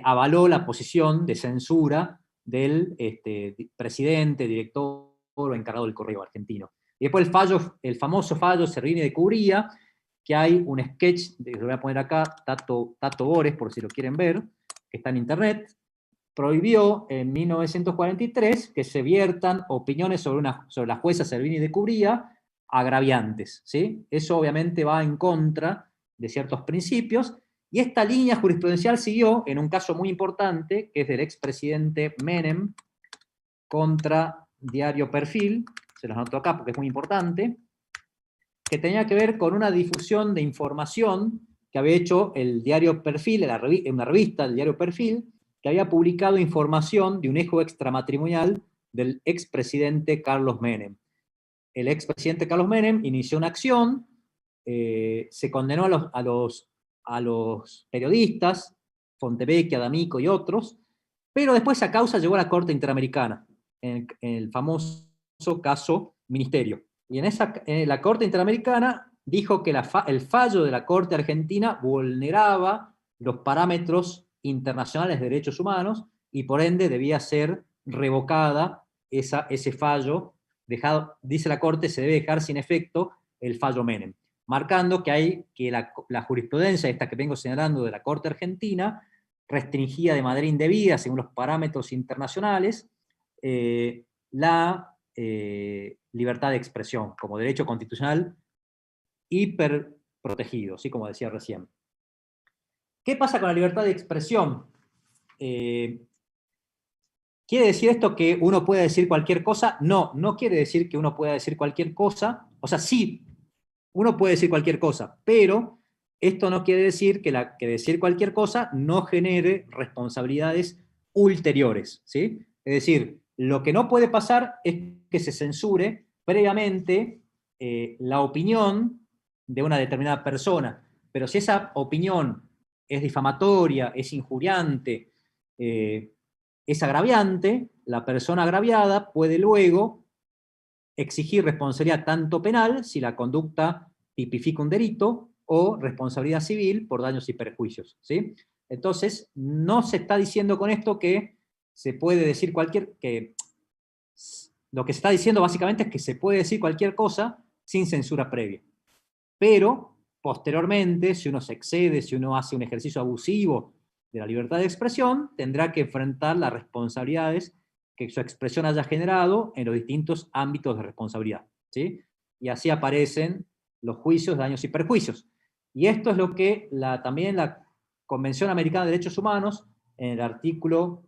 avaló la posición de censura del presidente, director o encargado del Correo Argentino. Y después el famoso fallo Servini de Cubría, que hay un sketch, lo voy a poner acá, Tato Bores, por si lo quieren ver, que está en internet, prohibió en 1943 que se viertan opiniones sobre la jueza Servini de Cubría agraviantes, ¿sí? Eso obviamente va en contra de ciertos principios, y esta línea jurisprudencial siguió en un caso muy importante, que es del expresidente Menem contra Diario Perfil, se los anoto acá porque es muy importante, que tenía que ver con una difusión de información que había hecho el Diario Perfil, en una revista del Diario Perfil, que había publicado información de un hijo extramatrimonial del expresidente Carlos Menem. El expresidente Carlos Menem inició una acción, se condenó a los periodistas, Fontevecchia, D'Amico y otros, pero después esa causa llegó a la Corte Interamericana, en el famoso caso Ministerio. Y en la Corte Interamericana dijo que el fallo de la Corte Argentina vulneraba los parámetros internacionales de derechos humanos y por ende debía ser revocada ese fallo. Dice la Corte, se debe dejar sin efecto el fallo Menem, marcando que la jurisprudencia esta que vengo señalando de la Corte Argentina restringía de manera indebida, según los parámetros internacionales, la libertad de expresión como derecho constitucional hiperprotegido, ¿sí? Como decía recién. ¿Qué pasa con la libertad de expresión? ¿Quiere decir esto que uno puede decir cualquier cosa? No, no quiere decir que uno pueda decir cualquier cosa. O sea, sí, uno puede decir cualquier cosa, pero esto no quiere decir que decir cualquier cosa no genere responsabilidades ulteriores, ¿sí? Es decir, lo que no puede pasar es que se censure previamente la opinión de una determinada persona. Pero si esa opinión es difamatoria, es injuriante, es agraviante, la persona agraviada puede luego exigir responsabilidad tanto penal, si la conducta tipifica un delito, o responsabilidad civil por daños y perjuicios, ¿sí? Entonces, no se está diciendo con esto que se puede decir lo que se está diciendo básicamente es que se puede decir cualquier cosa sin censura previa. Pero, posteriormente, si uno se excede, si uno hace un ejercicio abusivo de la libertad de expresión, tendrá que enfrentar las responsabilidades que su expresión haya generado en los distintos ámbitos de responsabilidad, ¿sí? Y así aparecen los juicios, daños y perjuicios. Y esto es lo que también la Convención Americana de Derechos Humanos, en el artículo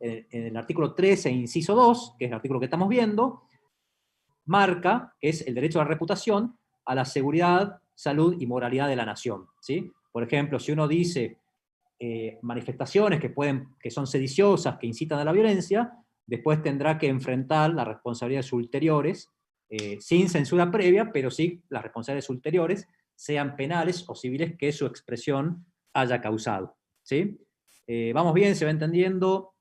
13, inciso 2, que es el artículo que estamos viendo, marca, que es el derecho a la reputación, a la seguridad, salud y moralidad de la nación, ¿sí? Por ejemplo, si uno dice manifestaciones que son sediciosas, que incitan a la violencia, después tendrá que enfrentar las responsabilidades ulteriores, sin censura previa, pero sí las responsabilidades ulteriores, sean penales o civiles, que su expresión haya causado, ¿sí? ¿Vamos bien? ¿Se va entendiendo?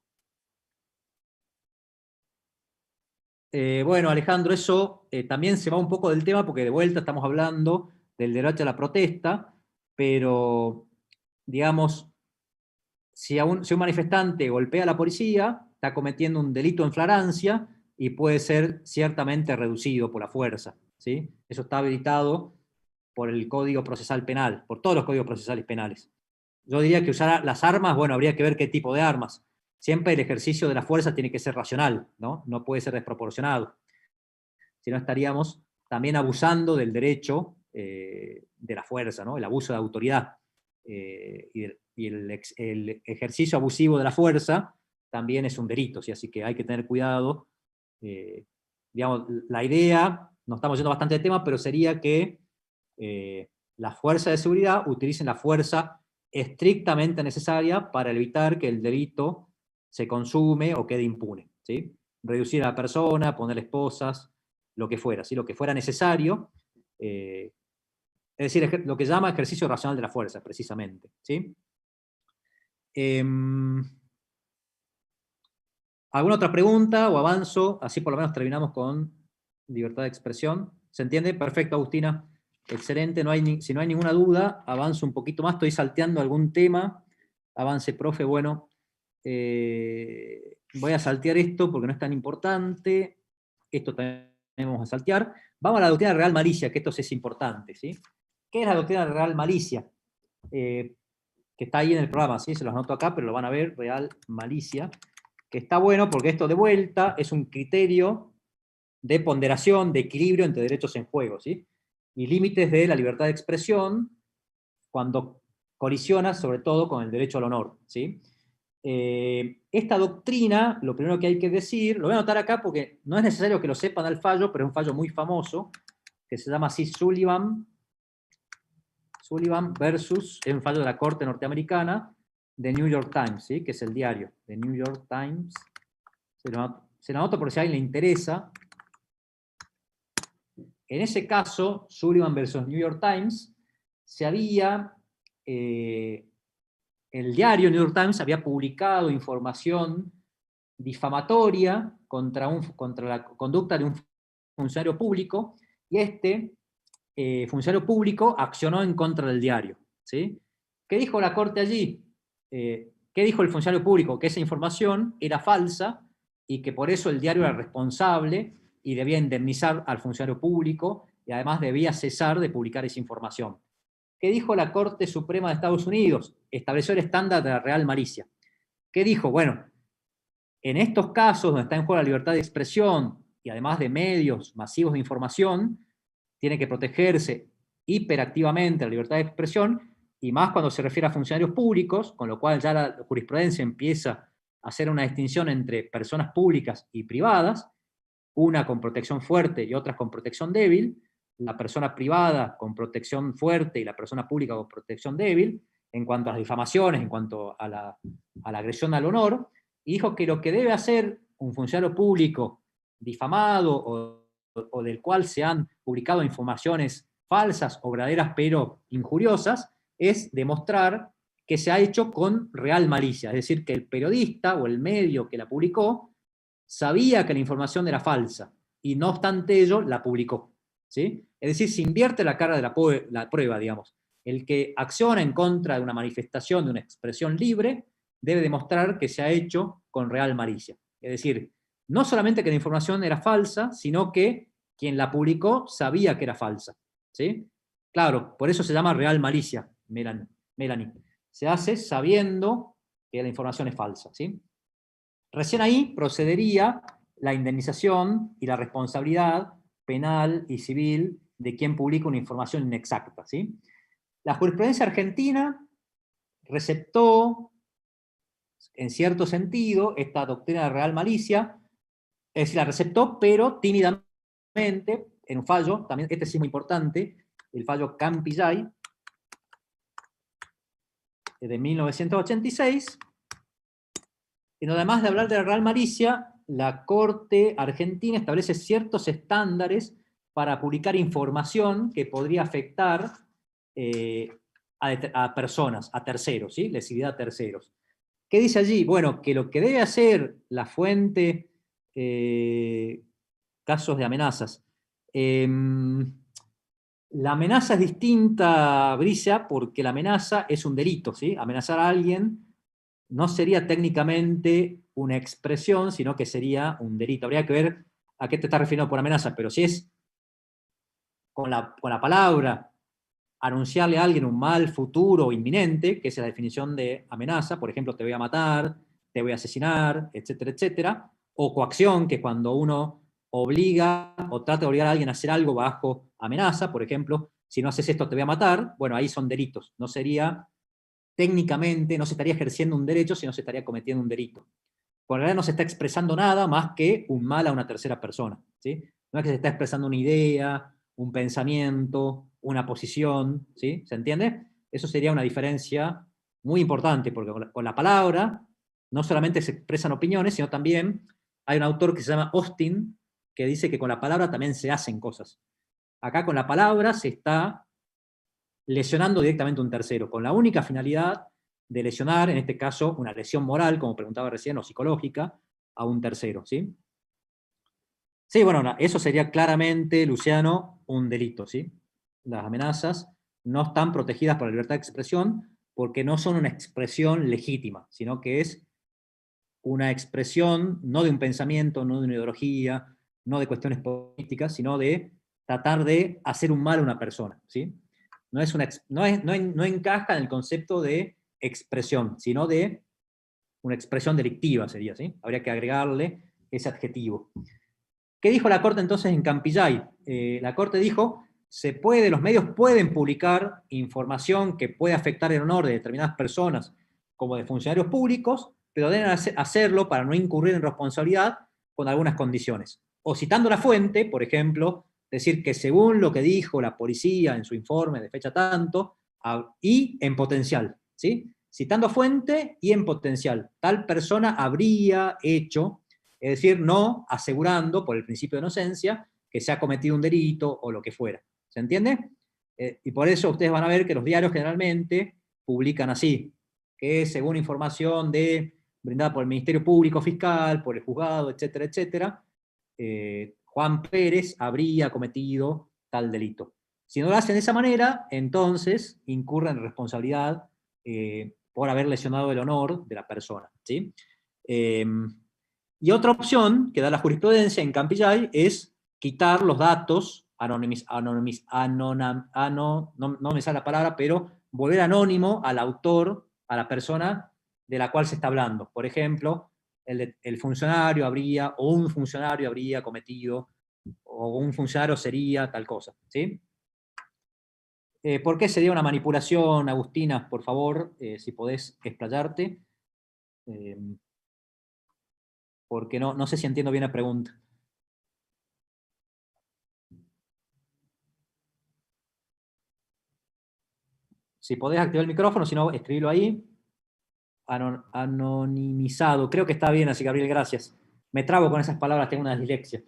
Bueno, Alejandro, eso también se va un poco del tema, porque de vuelta estamos hablando del derecho a la protesta, pero, digamos, si un manifestante golpea a la policía, está cometiendo un delito en flagrancia y puede ser ciertamente reducido por la fuerza, ¿sí? Eso está habilitado por el Código Procesal Penal, por todos los códigos procesales penales. Yo diría que usar las armas, bueno, habría que ver qué tipo de armas. Siempre el ejercicio de la fuerza tiene que ser racional, ¿no? No puede ser desproporcionado. Si no, estaríamos también abusando del derecho de la fuerza, ¿no? El abuso de autoridad. Y el ejercicio abusivo de la fuerza también es un delito, ¿sí? Así que hay que tener cuidado. Digamos, la idea, nos estamos yendo bastante de tema, pero sería que las fuerzas de seguridad utilicen la fuerza estrictamente necesaria para evitar que el delito se consume o quede impune, ¿sí? Reducir a la persona, ponerle esposas, lo que fuera, ¿sí? Lo que fuera necesario, es decir, lo que se llama ejercicio racional de la fuerza, precisamente, ¿sí? ¿Alguna otra pregunta o avanzo? Así por lo menos terminamos con libertad de expresión. ¿Se entiende? Perfecto, Agustina. Excelente, si no hay ninguna duda, avanzo un poquito más, estoy salteando algún tema. Avance, profe, bueno. Voy a saltear esto porque no es tan importante. Esto también vamos a saltear. Vamos a la doctrina de real malicia, que esto sí es importante, ¿sí? ¿Qué es la doctrina de real malicia? Que está ahí en el programa, ¿sí? Se los anoto acá, pero lo van a ver, real malicia, que está bueno porque esto de vuelta es un criterio de ponderación, de equilibrio entre derechos en juego, ¿sí? Y límites de la libertad de expresión cuando colisiona sobre todo con el derecho al honor, ¿sí? Esta doctrina, lo primero que hay que decir, lo voy a anotar acá porque no es necesario que lo sepan al fallo, pero es un fallo muy famoso, que se llama así Sullivan versus, es un fallo de la Corte norteamericana, de New York Times, ¿sí? Que es el diario de New York Times. Se lo anoto por si a alguien le interesa. En ese caso, Sullivan versus New York Times, el diario New York Times había publicado información difamatoria contra la conducta de un funcionario público, y este funcionario público accionó en contra del diario, ¿sí? ¿Qué dijo la Corte allí? ¿Qué dijo el funcionario público? Que esa información era falsa y que por eso el diario era responsable y debía indemnizar al funcionario público y además debía cesar de publicar esa información. ¿Qué dijo la Corte Suprema de Estados Unidos? Estableció el estándar de la real malicia. ¿Qué dijo? Bueno, en estos casos donde está en juego la libertad de expresión y además de medios masivos de información, tiene que protegerse hiperactivamente la libertad de expresión, y más cuando se refiere a funcionarios públicos, con lo cual ya la jurisprudencia empieza a hacer una distinción entre personas públicas y privadas, una con protección fuerte y otras con protección débil, la persona privada con protección fuerte y la persona pública con protección débil, en cuanto a las difamaciones, en cuanto a la agresión al honor, y dijo que lo que debe hacer un funcionario público difamado o del cual se han publicado informaciones falsas o verdaderas pero injuriosas, es demostrar que se ha hecho con real malicia, es decir, que el periodista o el medio que la publicó sabía que la información era falsa, y no obstante ello la publicó, ¿sí? Es decir, se invierte la cara de la prueba, digamos. El que acciona en contra de una manifestación, de una expresión libre, debe demostrar que se ha hecho con real malicia. Es decir, no solamente que la información era falsa, sino que quien la publicó sabía que era falsa, ¿sí? Claro, por eso se llama real malicia, Melanie. Se hace sabiendo que la información es falsa, ¿sí? Recién ahí procedería la indemnización y la responsabilidad penal y civil de quien publica una información inexacta, ¿sí? La jurisprudencia argentina receptó, en cierto sentido, esta doctrina de real malicia, es decir, la receptó, pero tímidamente, en un fallo, también este sí es muy importante, el fallo Campillay, de 1986, en donde además de hablar de la real malicia, la Corte Argentina establece ciertos estándares para publicar información que podría afectar a personas, a terceros, ¿sí? Lesividad a terceros. ¿Qué dice allí? Bueno, que lo que debe hacer la fuente, casos de amenazas. La amenaza es distinta, Bricia, porque la amenaza es un delito, ¿sí? Amenazar a alguien no sería técnicamente una expresión, sino que sería un delito. Habría que ver a qué te estás refiriendo por amenaza, pero si es con la palabra anunciarle a alguien un mal futuro inminente, que es la definición de amenaza, por ejemplo, te voy a matar, te voy a asesinar, etcétera, etcétera, o coacción, que es cuando uno obliga o trata de obligar a alguien a hacer algo bajo amenaza, por ejemplo, si no haces esto te voy a matar, bueno, ahí son delitos, no sería técnicamente, no se estaría ejerciendo un derecho, sino se estaría cometiendo un delito. Por realidad no se está expresando nada más que un mal a una tercera persona, ¿sí? No es que se está expresando una idea, un pensamiento, una posición, ¿sí? ¿Se entiende? Eso sería una diferencia muy importante, porque con la palabra no solamente se expresan opiniones, sino también hay un autor que se llama Austin, que dice que con la palabra también se hacen cosas. Acá con la palabra se está lesionando directamente a un tercero, con la única finalidad de lesionar, en este caso, una lesión moral, como preguntaba recién, o psicológica, a un tercero, ¿sí? Sí, bueno, eso sería claramente, Luciano, un delito, ¿sí? Las amenazas no están protegidas por la libertad de expresión porque no son una expresión legítima, sino que es una expresión no de un pensamiento, no de una ideología, no de cuestiones políticas, sino de tratar de hacer un mal a una persona, ¿sí? No encaja en el concepto de expresión, sino de una expresión delictiva sería, ¿sí? Habría que agregarle ese adjetivo. ¿Qué dijo la Corte entonces en Campillay? La Corte dijo, los medios pueden publicar información que puede afectar el honor de determinadas personas, como de funcionarios públicos, pero deben hacerlo para no incurrir en responsabilidad con algunas condiciones. O citando la fuente, por ejemplo, decir que según lo que dijo la policía en su informe de fecha tanto, y en potencial, ¿sí? Citando fuente y en potencial. Tal persona habría hecho, es decir, no asegurando, por el principio de inocencia, que se ha cometido un delito o lo que fuera. ¿Se entiende? Y por eso ustedes van a ver que los diarios generalmente publican así, que según información brindada por el Ministerio Público Fiscal, por el juzgado, etcétera, etcétera, Juan Pérez habría cometido tal delito. Si no lo hacen de esa manera, entonces incurren en responsabilidad por haber lesionado el honor de la persona, ¿sí? Y otra opción que da la jurisprudencia en Campillay es quitar los datos, no me sale la palabra, pero volver anónimo al autor, a la persona de la cual se está hablando. Por ejemplo, el funcionario habría, o un funcionario habría cometido, o un funcionario sería tal cosa, ¿sí? ¿Por qué sería una manipulación, Agustina? Por favor, si podés explayarte. Porque no sé si entiendo bien la pregunta. Si podés activar el micrófono, si no, escribilo ahí. Anonimizado, creo que está bien así, Gabriel, gracias. Me trabo con esas palabras, tengo una dislexia.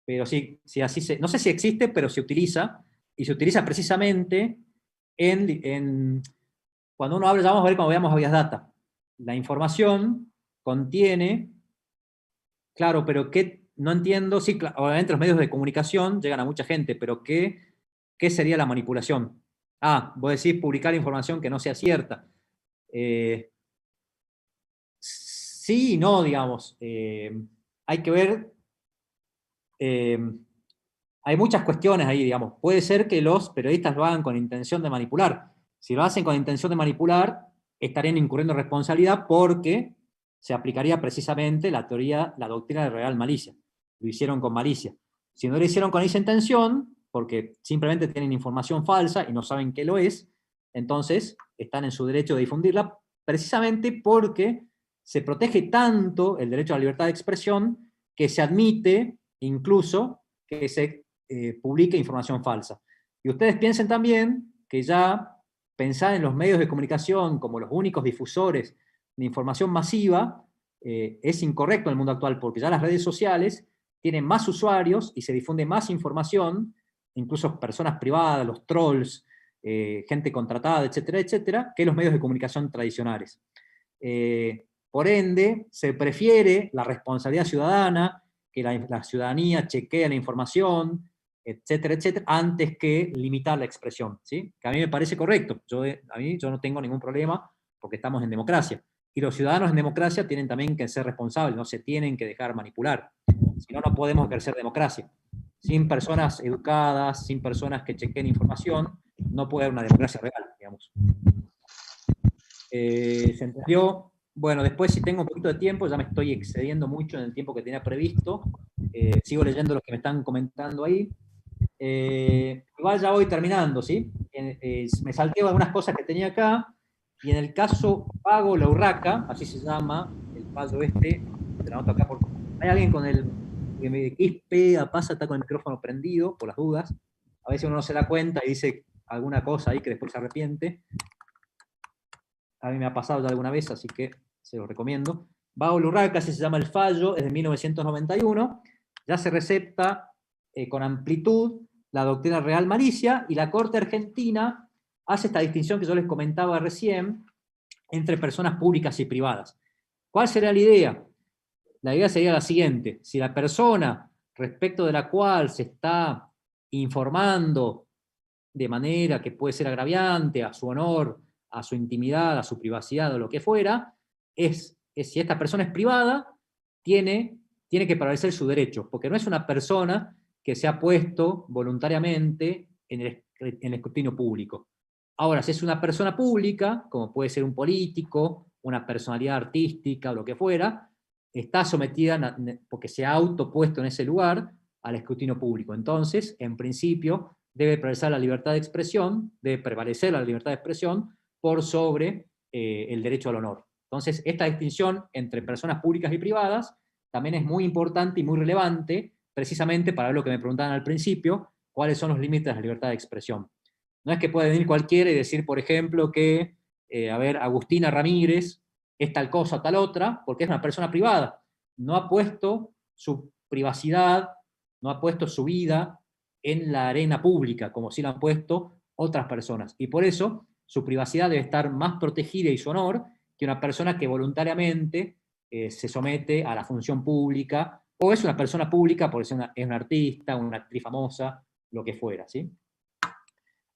Pero sí, así no sé si existe, pero se utiliza. y se utiliza precisamente cuando uno habla, ya vamos a ver cuando veamos Habeas Data. La información contiene, claro, pero ¿qué? No entiendo, sí, obviamente los medios de comunicación llegan a mucha gente, pero ¿qué sería la manipulación? Ah, vos decís publicar información que no sea cierta. Sí y no, digamos. Hay que ver, hay muchas cuestiones ahí, digamos. Puede ser que los periodistas lo hagan con intención de manipular. Si lo hacen con intención de manipular, estarían incurriendo en responsabilidad porque se aplicaría precisamente la doctrina de real malicia. Lo hicieron con malicia. Si no lo hicieron con esa intención, porque simplemente tienen información falsa y no saben qué lo es, entonces están en su derecho de difundirla, precisamente porque se protege tanto el derecho a la libertad de expresión que se admite incluso que se publique información falsa. Y ustedes piensen también que ya pensar en los medios de comunicación como los únicos difusores de información masiva es incorrecto en el mundo actual, porque ya las redes sociales tienen más usuarios y se difunde más información, incluso personas privadas, los trolls, gente contratada, etcétera, etcétera, que los medios de comunicación tradicionales. Por ende, se prefiere la responsabilidad ciudadana, que la ciudadanía chequee la información, etcétera, etcétera, antes que limitar la expresión, ¿sí? Que a mí me parece correcto. Yo no tengo ningún problema porque estamos en democracia. Y los ciudadanos en democracia tienen también que ser responsables, no se tienen que dejar manipular. Si no, no podemos ejercer democracia. Sin personas educadas, sin personas que chequeen información, no puede haber una democracia real, digamos. ¿Se entendió? Bueno, después si tengo un poquito de tiempo, ya me estoy excediendo mucho en el tiempo que tenía previsto. Sigo leyendo los que me están comentando ahí. Igual ya voy terminando, ¿sí? Me salteo algunas cosas que tenía acá, y en el caso Pago La Urraca, así se llama el fallo este, te lo anoto acá porque hay alguien con el XP, pasa, está con el micrófono prendido, por las dudas. A veces uno no se da cuenta y dice alguna cosa ahí que después se arrepiente. A mí me ha pasado ya alguna vez, así que se lo recomiendo. Pago La Urraca, así se llama el fallo, es de 1991, ya se recepta con amplitud la doctrina real malicia, y la Corte Argentina hace esta distinción que yo les comentaba recién entre personas públicas y privadas. ¿Cuál sería la idea? La idea sería la siguiente: si la persona respecto de la cual se está informando de manera que puede ser agraviante a su honor, a su intimidad, a su privacidad o lo que fuera, si esta persona es privada, tiene que prevalecer su derecho, porque no es una persona que se ha puesto voluntariamente en el escrutinio público. Ahora, si es una persona pública, como puede ser un político, una personalidad artística o lo que fuera, está sometida, porque se ha autopuesto en ese lugar, al escrutinio público. Entonces, en principio, debe prevalecer la libertad de expresión, por sobre el derecho al honor. Entonces, esta distinción entre personas públicas y privadas también es muy importante y muy relevante, precisamente para lo que me preguntaban al principio, cuáles son los límites de la libertad de expresión. No es que pueda venir cualquiera y decir, por ejemplo, que, Agustina Ramírez es tal cosa o tal otra, porque es una persona privada. No ha puesto su privacidad, no ha puesto su vida en la arena pública, como sí lo han puesto otras personas. Y por eso su privacidad debe estar más protegida y su honor que una persona que voluntariamente se somete a la función pública, o es una persona pública porque es una artista, una actriz famosa, lo que fuera, ¿sí?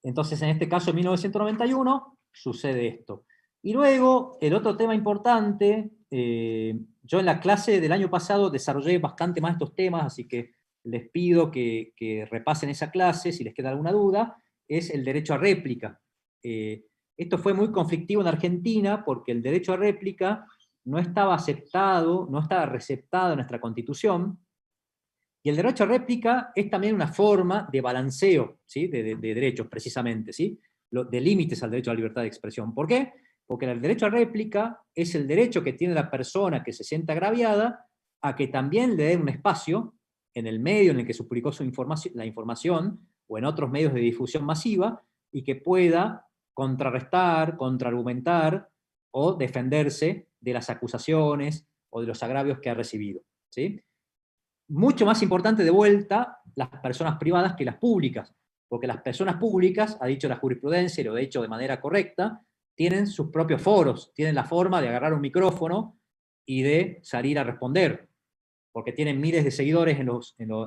Entonces, en este caso, en 1991, sucede esto. Y luego, el otro tema importante, yo en la clase del año pasado desarrollé bastante más estos temas, así que les pido que repasen esa clase, si les queda alguna duda, es el derecho a réplica. Esto fue muy conflictivo en Argentina, porque el derecho a réplica no estaba aceptado, no estaba receptado en nuestra Constitución, y el derecho a réplica es también una forma de balanceo, ¿sí? de derechos, precisamente, ¿sí? De límites al derecho a la libertad de expresión. ¿Por qué? Porque el derecho a réplica es el derecho que tiene la persona que se siente agraviada a que también le den un espacio en el medio en el que se publicó la información, o en otros medios de difusión masiva, y que pueda contrarrestar, contraargumentar o defenderse de las acusaciones o de los agravios que ha recibido, ¿sí? Mucho más importante de vuelta las personas privadas que las públicas, Porque las personas públicas, ha dicho la jurisprudencia, y lo ha dicho de manera correcta, tienen sus propios foros, tienen la forma de agarrar un micrófono y de salir a responder, porque tienen miles de seguidores en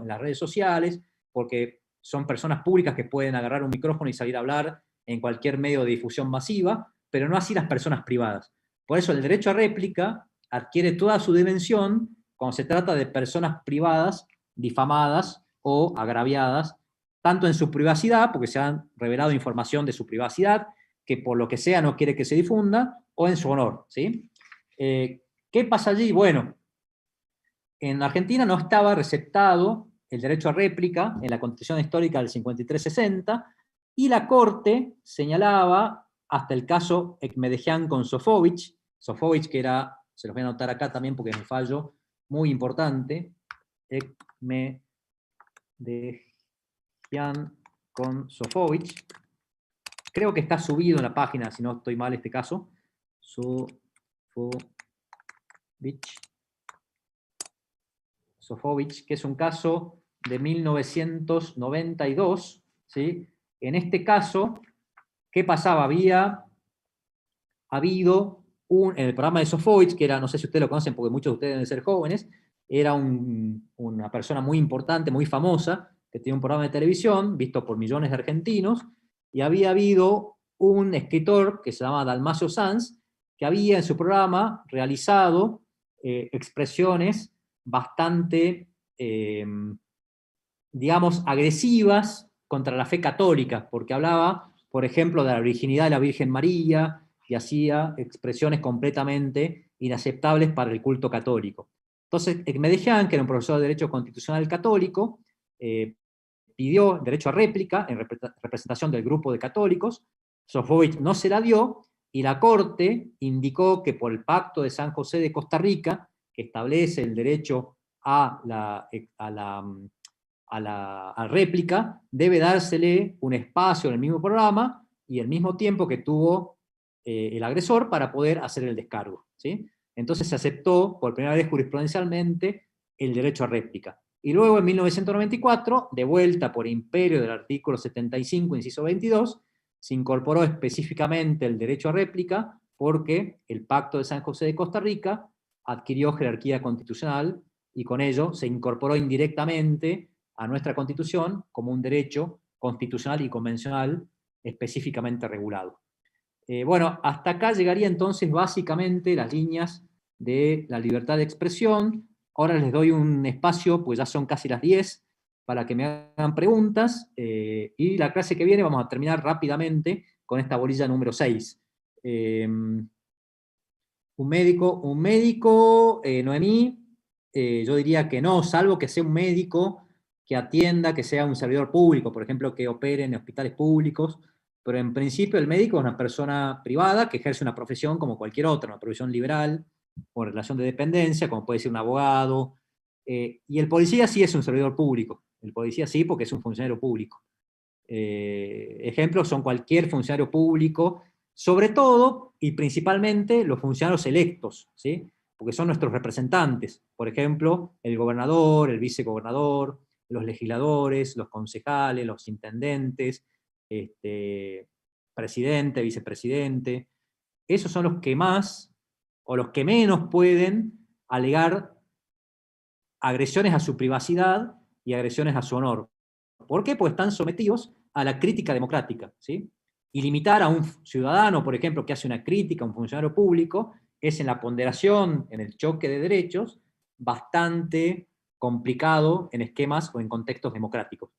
las redes sociales, porque son personas públicas que pueden agarrar un micrófono y salir a hablar en cualquier medio de difusión masiva, pero no así las personas privadas. Por eso el derecho a réplica adquiere toda su dimensión cuando se trata de personas privadas difamadas o agraviadas, tanto en su privacidad, porque se han revelado información de su privacidad, que por lo que sea no quiere que se difunda, o en su honor, ¿sí? ¿Qué pasa allí? Bueno, en Argentina no estaba receptado el derecho a réplica en la Constitución Histórica del 53-60, y la Corte señalaba, hasta el caso Ekmedejian con Sofovich, que era, se los voy a anotar acá también porque es un fallo muy importante, Ekmedejian con Sofovich, creo que está subido en la página, si no estoy mal este caso, Sofovich, que es un caso de 1992, ¿sí? En este caso, ¿qué pasaba? Había habido en el programa de Sofovich, que era, no sé si ustedes lo conocen porque muchos de ustedes deben ser jóvenes, era una persona muy importante, muy famosa, que tenía un programa de televisión, visto por millones de argentinos, y había habido un escritor que se llama Dalmacio Sanz, que había en su programa realizado expresiones bastante, digamos, agresivas contra la fe católica, porque hablaba, por ejemplo, de la virginidad de la Virgen María, y hacía expresiones completamente inaceptables para el culto católico. Entonces, Ekmedejian, que era un profesor de Derecho Constitucional católico, pidió derecho a réplica en representación del grupo de católicos. Sofovich no se la dio, y la Corte indicó que por el Pacto de San José de Costa Rica, que establece el derecho a la réplica, debe dársele un espacio en el mismo programa y el mismo tiempo que tuvo el agresor para poder hacer el descargo, ¿sí? Entonces se aceptó por primera vez jurisprudencialmente el derecho a réplica. Y luego en 1994, de vuelta por imperio del artículo 75, inciso 22, se incorporó específicamente el derecho a réplica porque el Pacto de San José de Costa Rica adquirió jerarquía constitucional y con ello se incorporó indirectamente a nuestra Constitución como un derecho constitucional y convencional específicamente regulado. Bueno, hasta acá llegaría entonces básicamente las líneas de la libertad de expresión. Ahora les doy un espacio, pues ya son casi las 10, para que me hagan preguntas, y la clase que viene vamos a terminar rápidamente con esta bolilla número 6. Un médico, Noemí, yo diría que no, salvo que sea un médico que atienda, que sea un servidor público, por ejemplo, que opere en hospitales públicos, pero en principio el médico es una persona privada que ejerce una profesión como cualquier otra, una profesión liberal o en relación de dependencia, como puede ser un abogado, y el policía sí es un servidor público, el policía sí porque es un funcionario público. Ejemplos son cualquier funcionario público, sobre todo y principalmente los funcionarios electos, ¿sí? Porque son nuestros representantes, por ejemplo, el gobernador, el vicegobernador, los legisladores, los concejales, los intendentes, presidente, vicepresidente. Esos son los que más o los que menos pueden alegar agresiones a su privacidad y agresiones a su honor. ¿Por qué? Porque están sometidos a la crítica democrática, ¿sí? Y limitar a un ciudadano, por ejemplo, que hace una crítica a un funcionario público, es en la ponderación, en el choque de derechos, bastante complicado en esquemas o en contextos democráticos.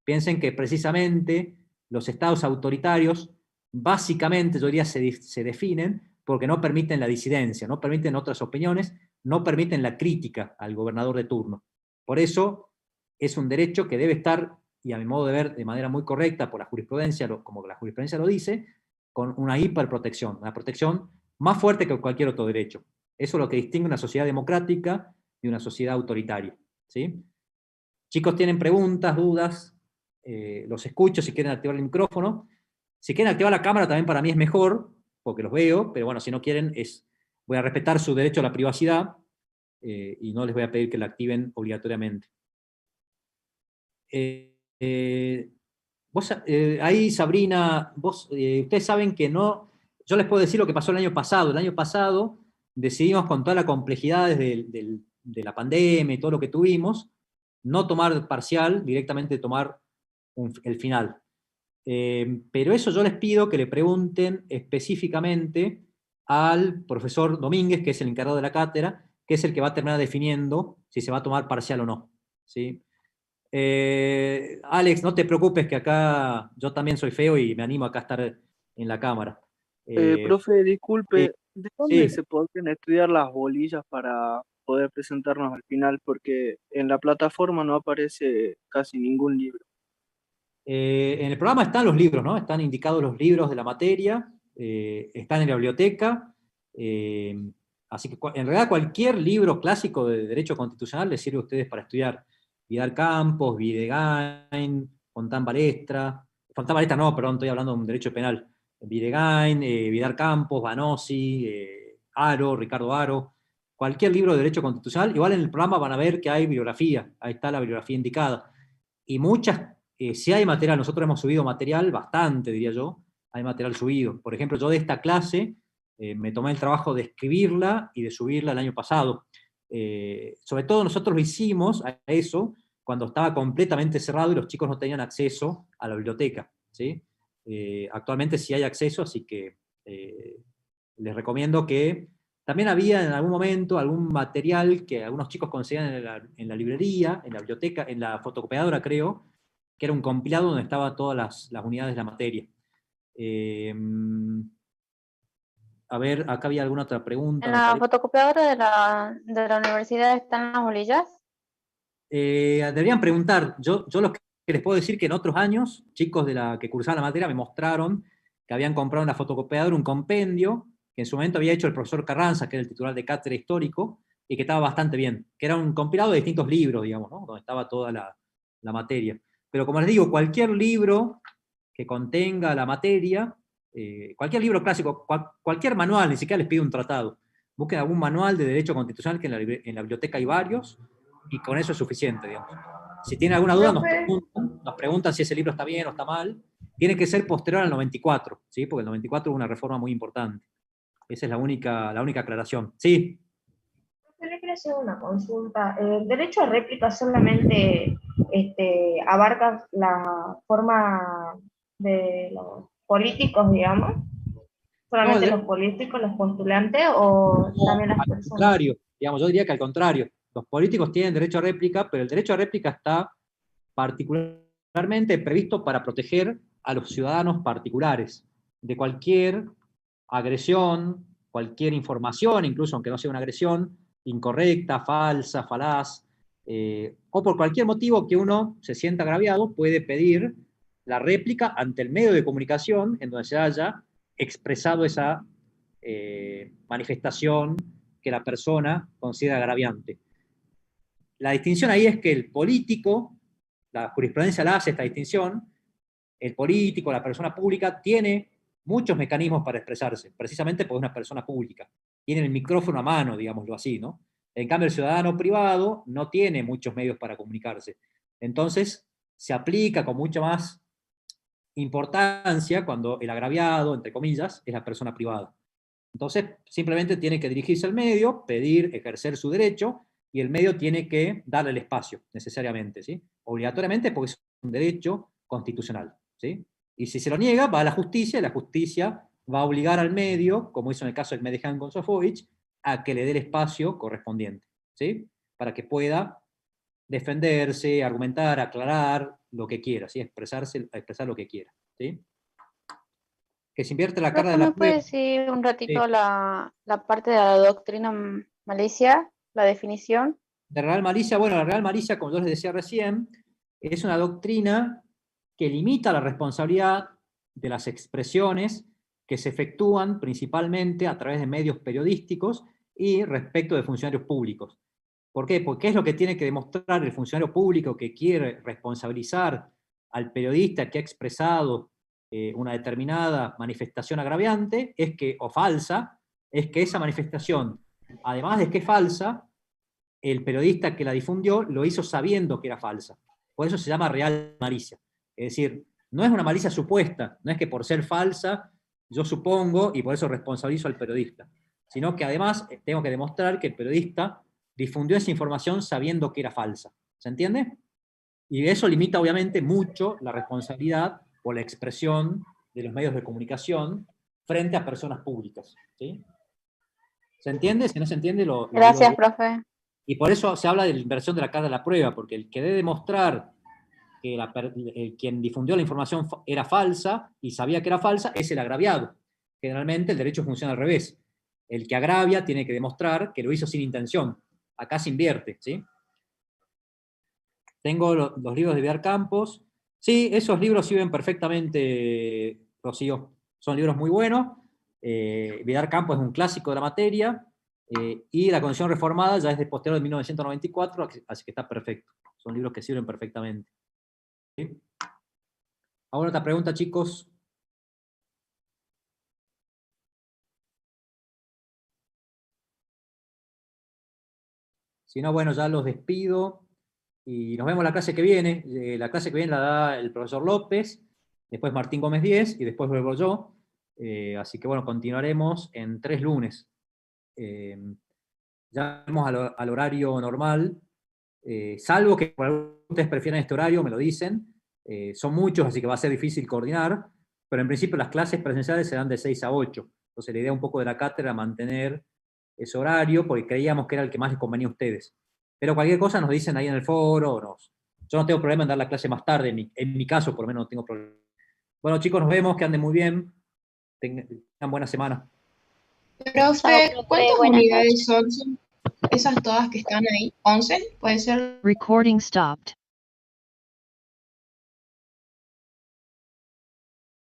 Piensen que precisamente los estados autoritarios, básicamente, yo diría, se definen porque no permiten la disidencia, no permiten otras opiniones, no permiten la crítica al gobernador de turno. Por eso es un derecho que debe estar, y a mi modo de ver, de manera muy correcta por la jurisprudencia, como la jurisprudencia lo dice, con una hiperprotección, una protección más fuerte que cualquier otro derecho. Eso es lo que distingue una sociedad democrática de una sociedad autoritaria, ¿sí? Chicos, ¿tienen preguntas, dudas? Los escucho si quieren activar el micrófono. Si quieren activar la cámara también para mí es mejor, porque los veo, pero bueno, si no quieren, voy a respetar su derecho a la privacidad y no les voy a pedir que la activen obligatoriamente. Bueno, Ahí, Sabrina, ustedes saben que no, yo les puedo decir lo que pasó el año pasado. El año pasado decidimos, con todas las complejidades de la pandemia y todo lo que tuvimos, no tomar parcial, directamente tomar el final. Pero eso yo les pido que le pregunten específicamente al profesor Domínguez, que es el encargado de la cátedra, que es el que va a terminar definiendo si se va a tomar parcial o no, ¿sí? Alex, no te preocupes, que acá yo también soy feo y me animo acá a estar en la cámara. Profe, disculpe, ¿de dónde Sí, se podrían estudiar las bolillas para poder presentarnos al final? Porque en la plataforma no aparece casi ningún libro. en el programa están los libros, ¿no? Están indicados los libros de la materia, están en la biblioteca, así que en realidad cualquier libro clásico de Derecho Constitucional les sirve a ustedes para estudiar. Vidal Campos, Videgain, Fontán Balestra no, perdón, estoy hablando de un derecho penal. Videgain, Vidal Campos, Banossi, Aro, Ricardo Aro, cualquier libro de Derecho Constitucional. Igual en el programa van a ver que hay bibliografía, ahí está la bibliografía indicada. Y si hay material, nosotros hemos subido material, bastante diría yo, hay material subido. Por ejemplo, yo de esta clase me tomé el trabajo de escribirla y de subirla el año pasado. Sobre todo nosotros lo hicimos a eso cuando estaba completamente cerrado y los chicos no tenían acceso a la biblioteca, ¿sí? Actualmente sí hay acceso, así que les recomiendo que... También había en algún momento algún material que algunos chicos conseguían en la librería, en la biblioteca, en la fotocopiadora creo, que era un compilado donde estaban todas las unidades de la materia. A ver, acá había alguna otra pregunta. ¿En la fotocopiadora de la universidad están las bolillas? Deberían preguntar. Yo lo que les puedo decir que en otros años, chicos que cursaban la materia me mostraron que habían comprado en la fotocopiadora un compendio que en su momento había hecho el profesor Carranza, que era el titular de cátedra histórico, y que estaba bastante bien, que era un compilado de distintos libros, digamos, ¿no? Donde estaba toda la materia. Pero como les digo, cualquier libro que contenga la materia, cualquier libro clásico, cualquier manual, ni siquiera les pido un tratado. Busquen algún manual de derecho constitucional, que en la biblioteca hay varios, y con eso es suficiente, digamos. Si tienen alguna duda, nos preguntan si ese libro está bien o está mal. Tiene que ser posterior al 94, ¿sí? Porque el 94 hubo una reforma muy importante. Esa es la única aclaración. Sí. Yo le quiero hacer una consulta. ¿El derecho a réplica solamente abarca la forma de los políticos, digamos? ¿Solamente los políticos, los postulantes o también las personas? Al contrario, digamos, yo diría que al contrario. Los políticos tienen derecho a réplica, pero el derecho a réplica está particularmente previsto para proteger a los ciudadanos particulares de cualquier agresión, cualquier información, incluso aunque no sea una agresión, incorrecta, falsa, falaz, o por cualquier motivo que uno se sienta agraviado, puede pedir la réplica ante el medio de comunicación en donde se haya expresado esa manifestación que la persona considera agraviante. La distinción ahí es que el político, la jurisprudencia la hace esta distinción, el político, la persona pública, tiene muchos mecanismos para expresarse, precisamente porque es una persona pública. Tiene el micrófono a mano, digámoslo así, ¿no? En cambio, el ciudadano privado no tiene muchos medios para comunicarse. Entonces, se aplica con mucha más importancia cuando el agraviado, entre comillas, es la persona privada. Entonces, simplemente tiene que dirigirse al medio, pedir, ejercer su derecho, y el medio tiene que darle el espacio, necesariamente, ¿sí? Obligatoriamente, porque es un derecho constitucional, ¿sí? Y si se lo niega, va a la justicia, y la justicia va a obligar al medio, como hizo en el caso del Medejan con Sofovich, a que le dé el espacio correspondiente, ¿sí? Para que pueda defenderse, argumentar, aclarar lo que quiera, ¿sí? Expresar lo que quiera, ¿sí? Que se invierte la carga de la ¿Me puede decir un ratito la parte de la doctrina malicia, la definición? De real malicia, bueno, la real malicia, como yo les decía recién, es una doctrina que limita la responsabilidad de las expresiones que se efectúan principalmente a través de medios periodísticos y respecto de funcionarios públicos. ¿Por qué? Porque es lo que tiene que demostrar el funcionario público que quiere responsabilizar al periodista que ha expresado una determinada manifestación agraviante, o falsa, es que esa manifestación, además de que es falsa, el periodista que la difundió lo hizo sabiendo que era falsa. Por eso se llama real malicia. Es decir, No es una malicia supuesta, no es que por ser falsa yo supongo y por eso responsabilizo al periodista, sino que además tengo que demostrar que el periodista difundió esa información sabiendo que era falsa. ¿Se entiende? Y eso limita obviamente mucho la responsabilidad por la expresión de los medios de comunicación frente a personas públicas. ¿Sí? ¿Se entiende? Si no se entiende, lo Gracias, digo. profe. Y por eso se habla de la inversión de la carga de la prueba, porque el que debe demostrar que quien difundió la información era falsa y sabía que era falsa es el agraviado. Generalmente el derecho funciona al revés. El que agravia tiene que demostrar que lo hizo sin intención. Acá se invierte, ¿sí? Tengo los libros de Vidal Campos. Sí, esos libros sirven perfectamente, Rocío. Son libros muy buenos. Vidal Campos es un clásico de la materia. Y la Constitución Reformada ya es de posterior de 1994, así que está perfecto. Son libros que sirven perfectamente. ¿Sí? Ahora otra pregunta, chicos. Si no, bueno, ya los despido. Y nos vemos la clase que viene. La clase que viene la da el profesor López, después Martín Gómez 10 y después vuelvo yo. Así que bueno, continuaremos en 3 lunes. Ya vamos al horario normal, salvo que ustedes prefieran este horario, me lo dicen. Son muchos, así que va a ser difícil coordinar, pero en principio las clases presenciales serán de 6 a 8. Entonces la idea un poco de la cátedra mantener ese horario, porque creíamos que era el que más les convenía a ustedes. Pero cualquier cosa nos dicen ahí en el foro. Yo no tengo problema en dar la clase más tarde, en mi caso por lo menos no tengo problema. Bueno chicos, nos vemos, que anden muy bien, tengan buena semana. Profe, ¿cuántas buenas unidades son? ¿Esas todas que están ahí? ¿11? ¿Puede ser? Recording stopped.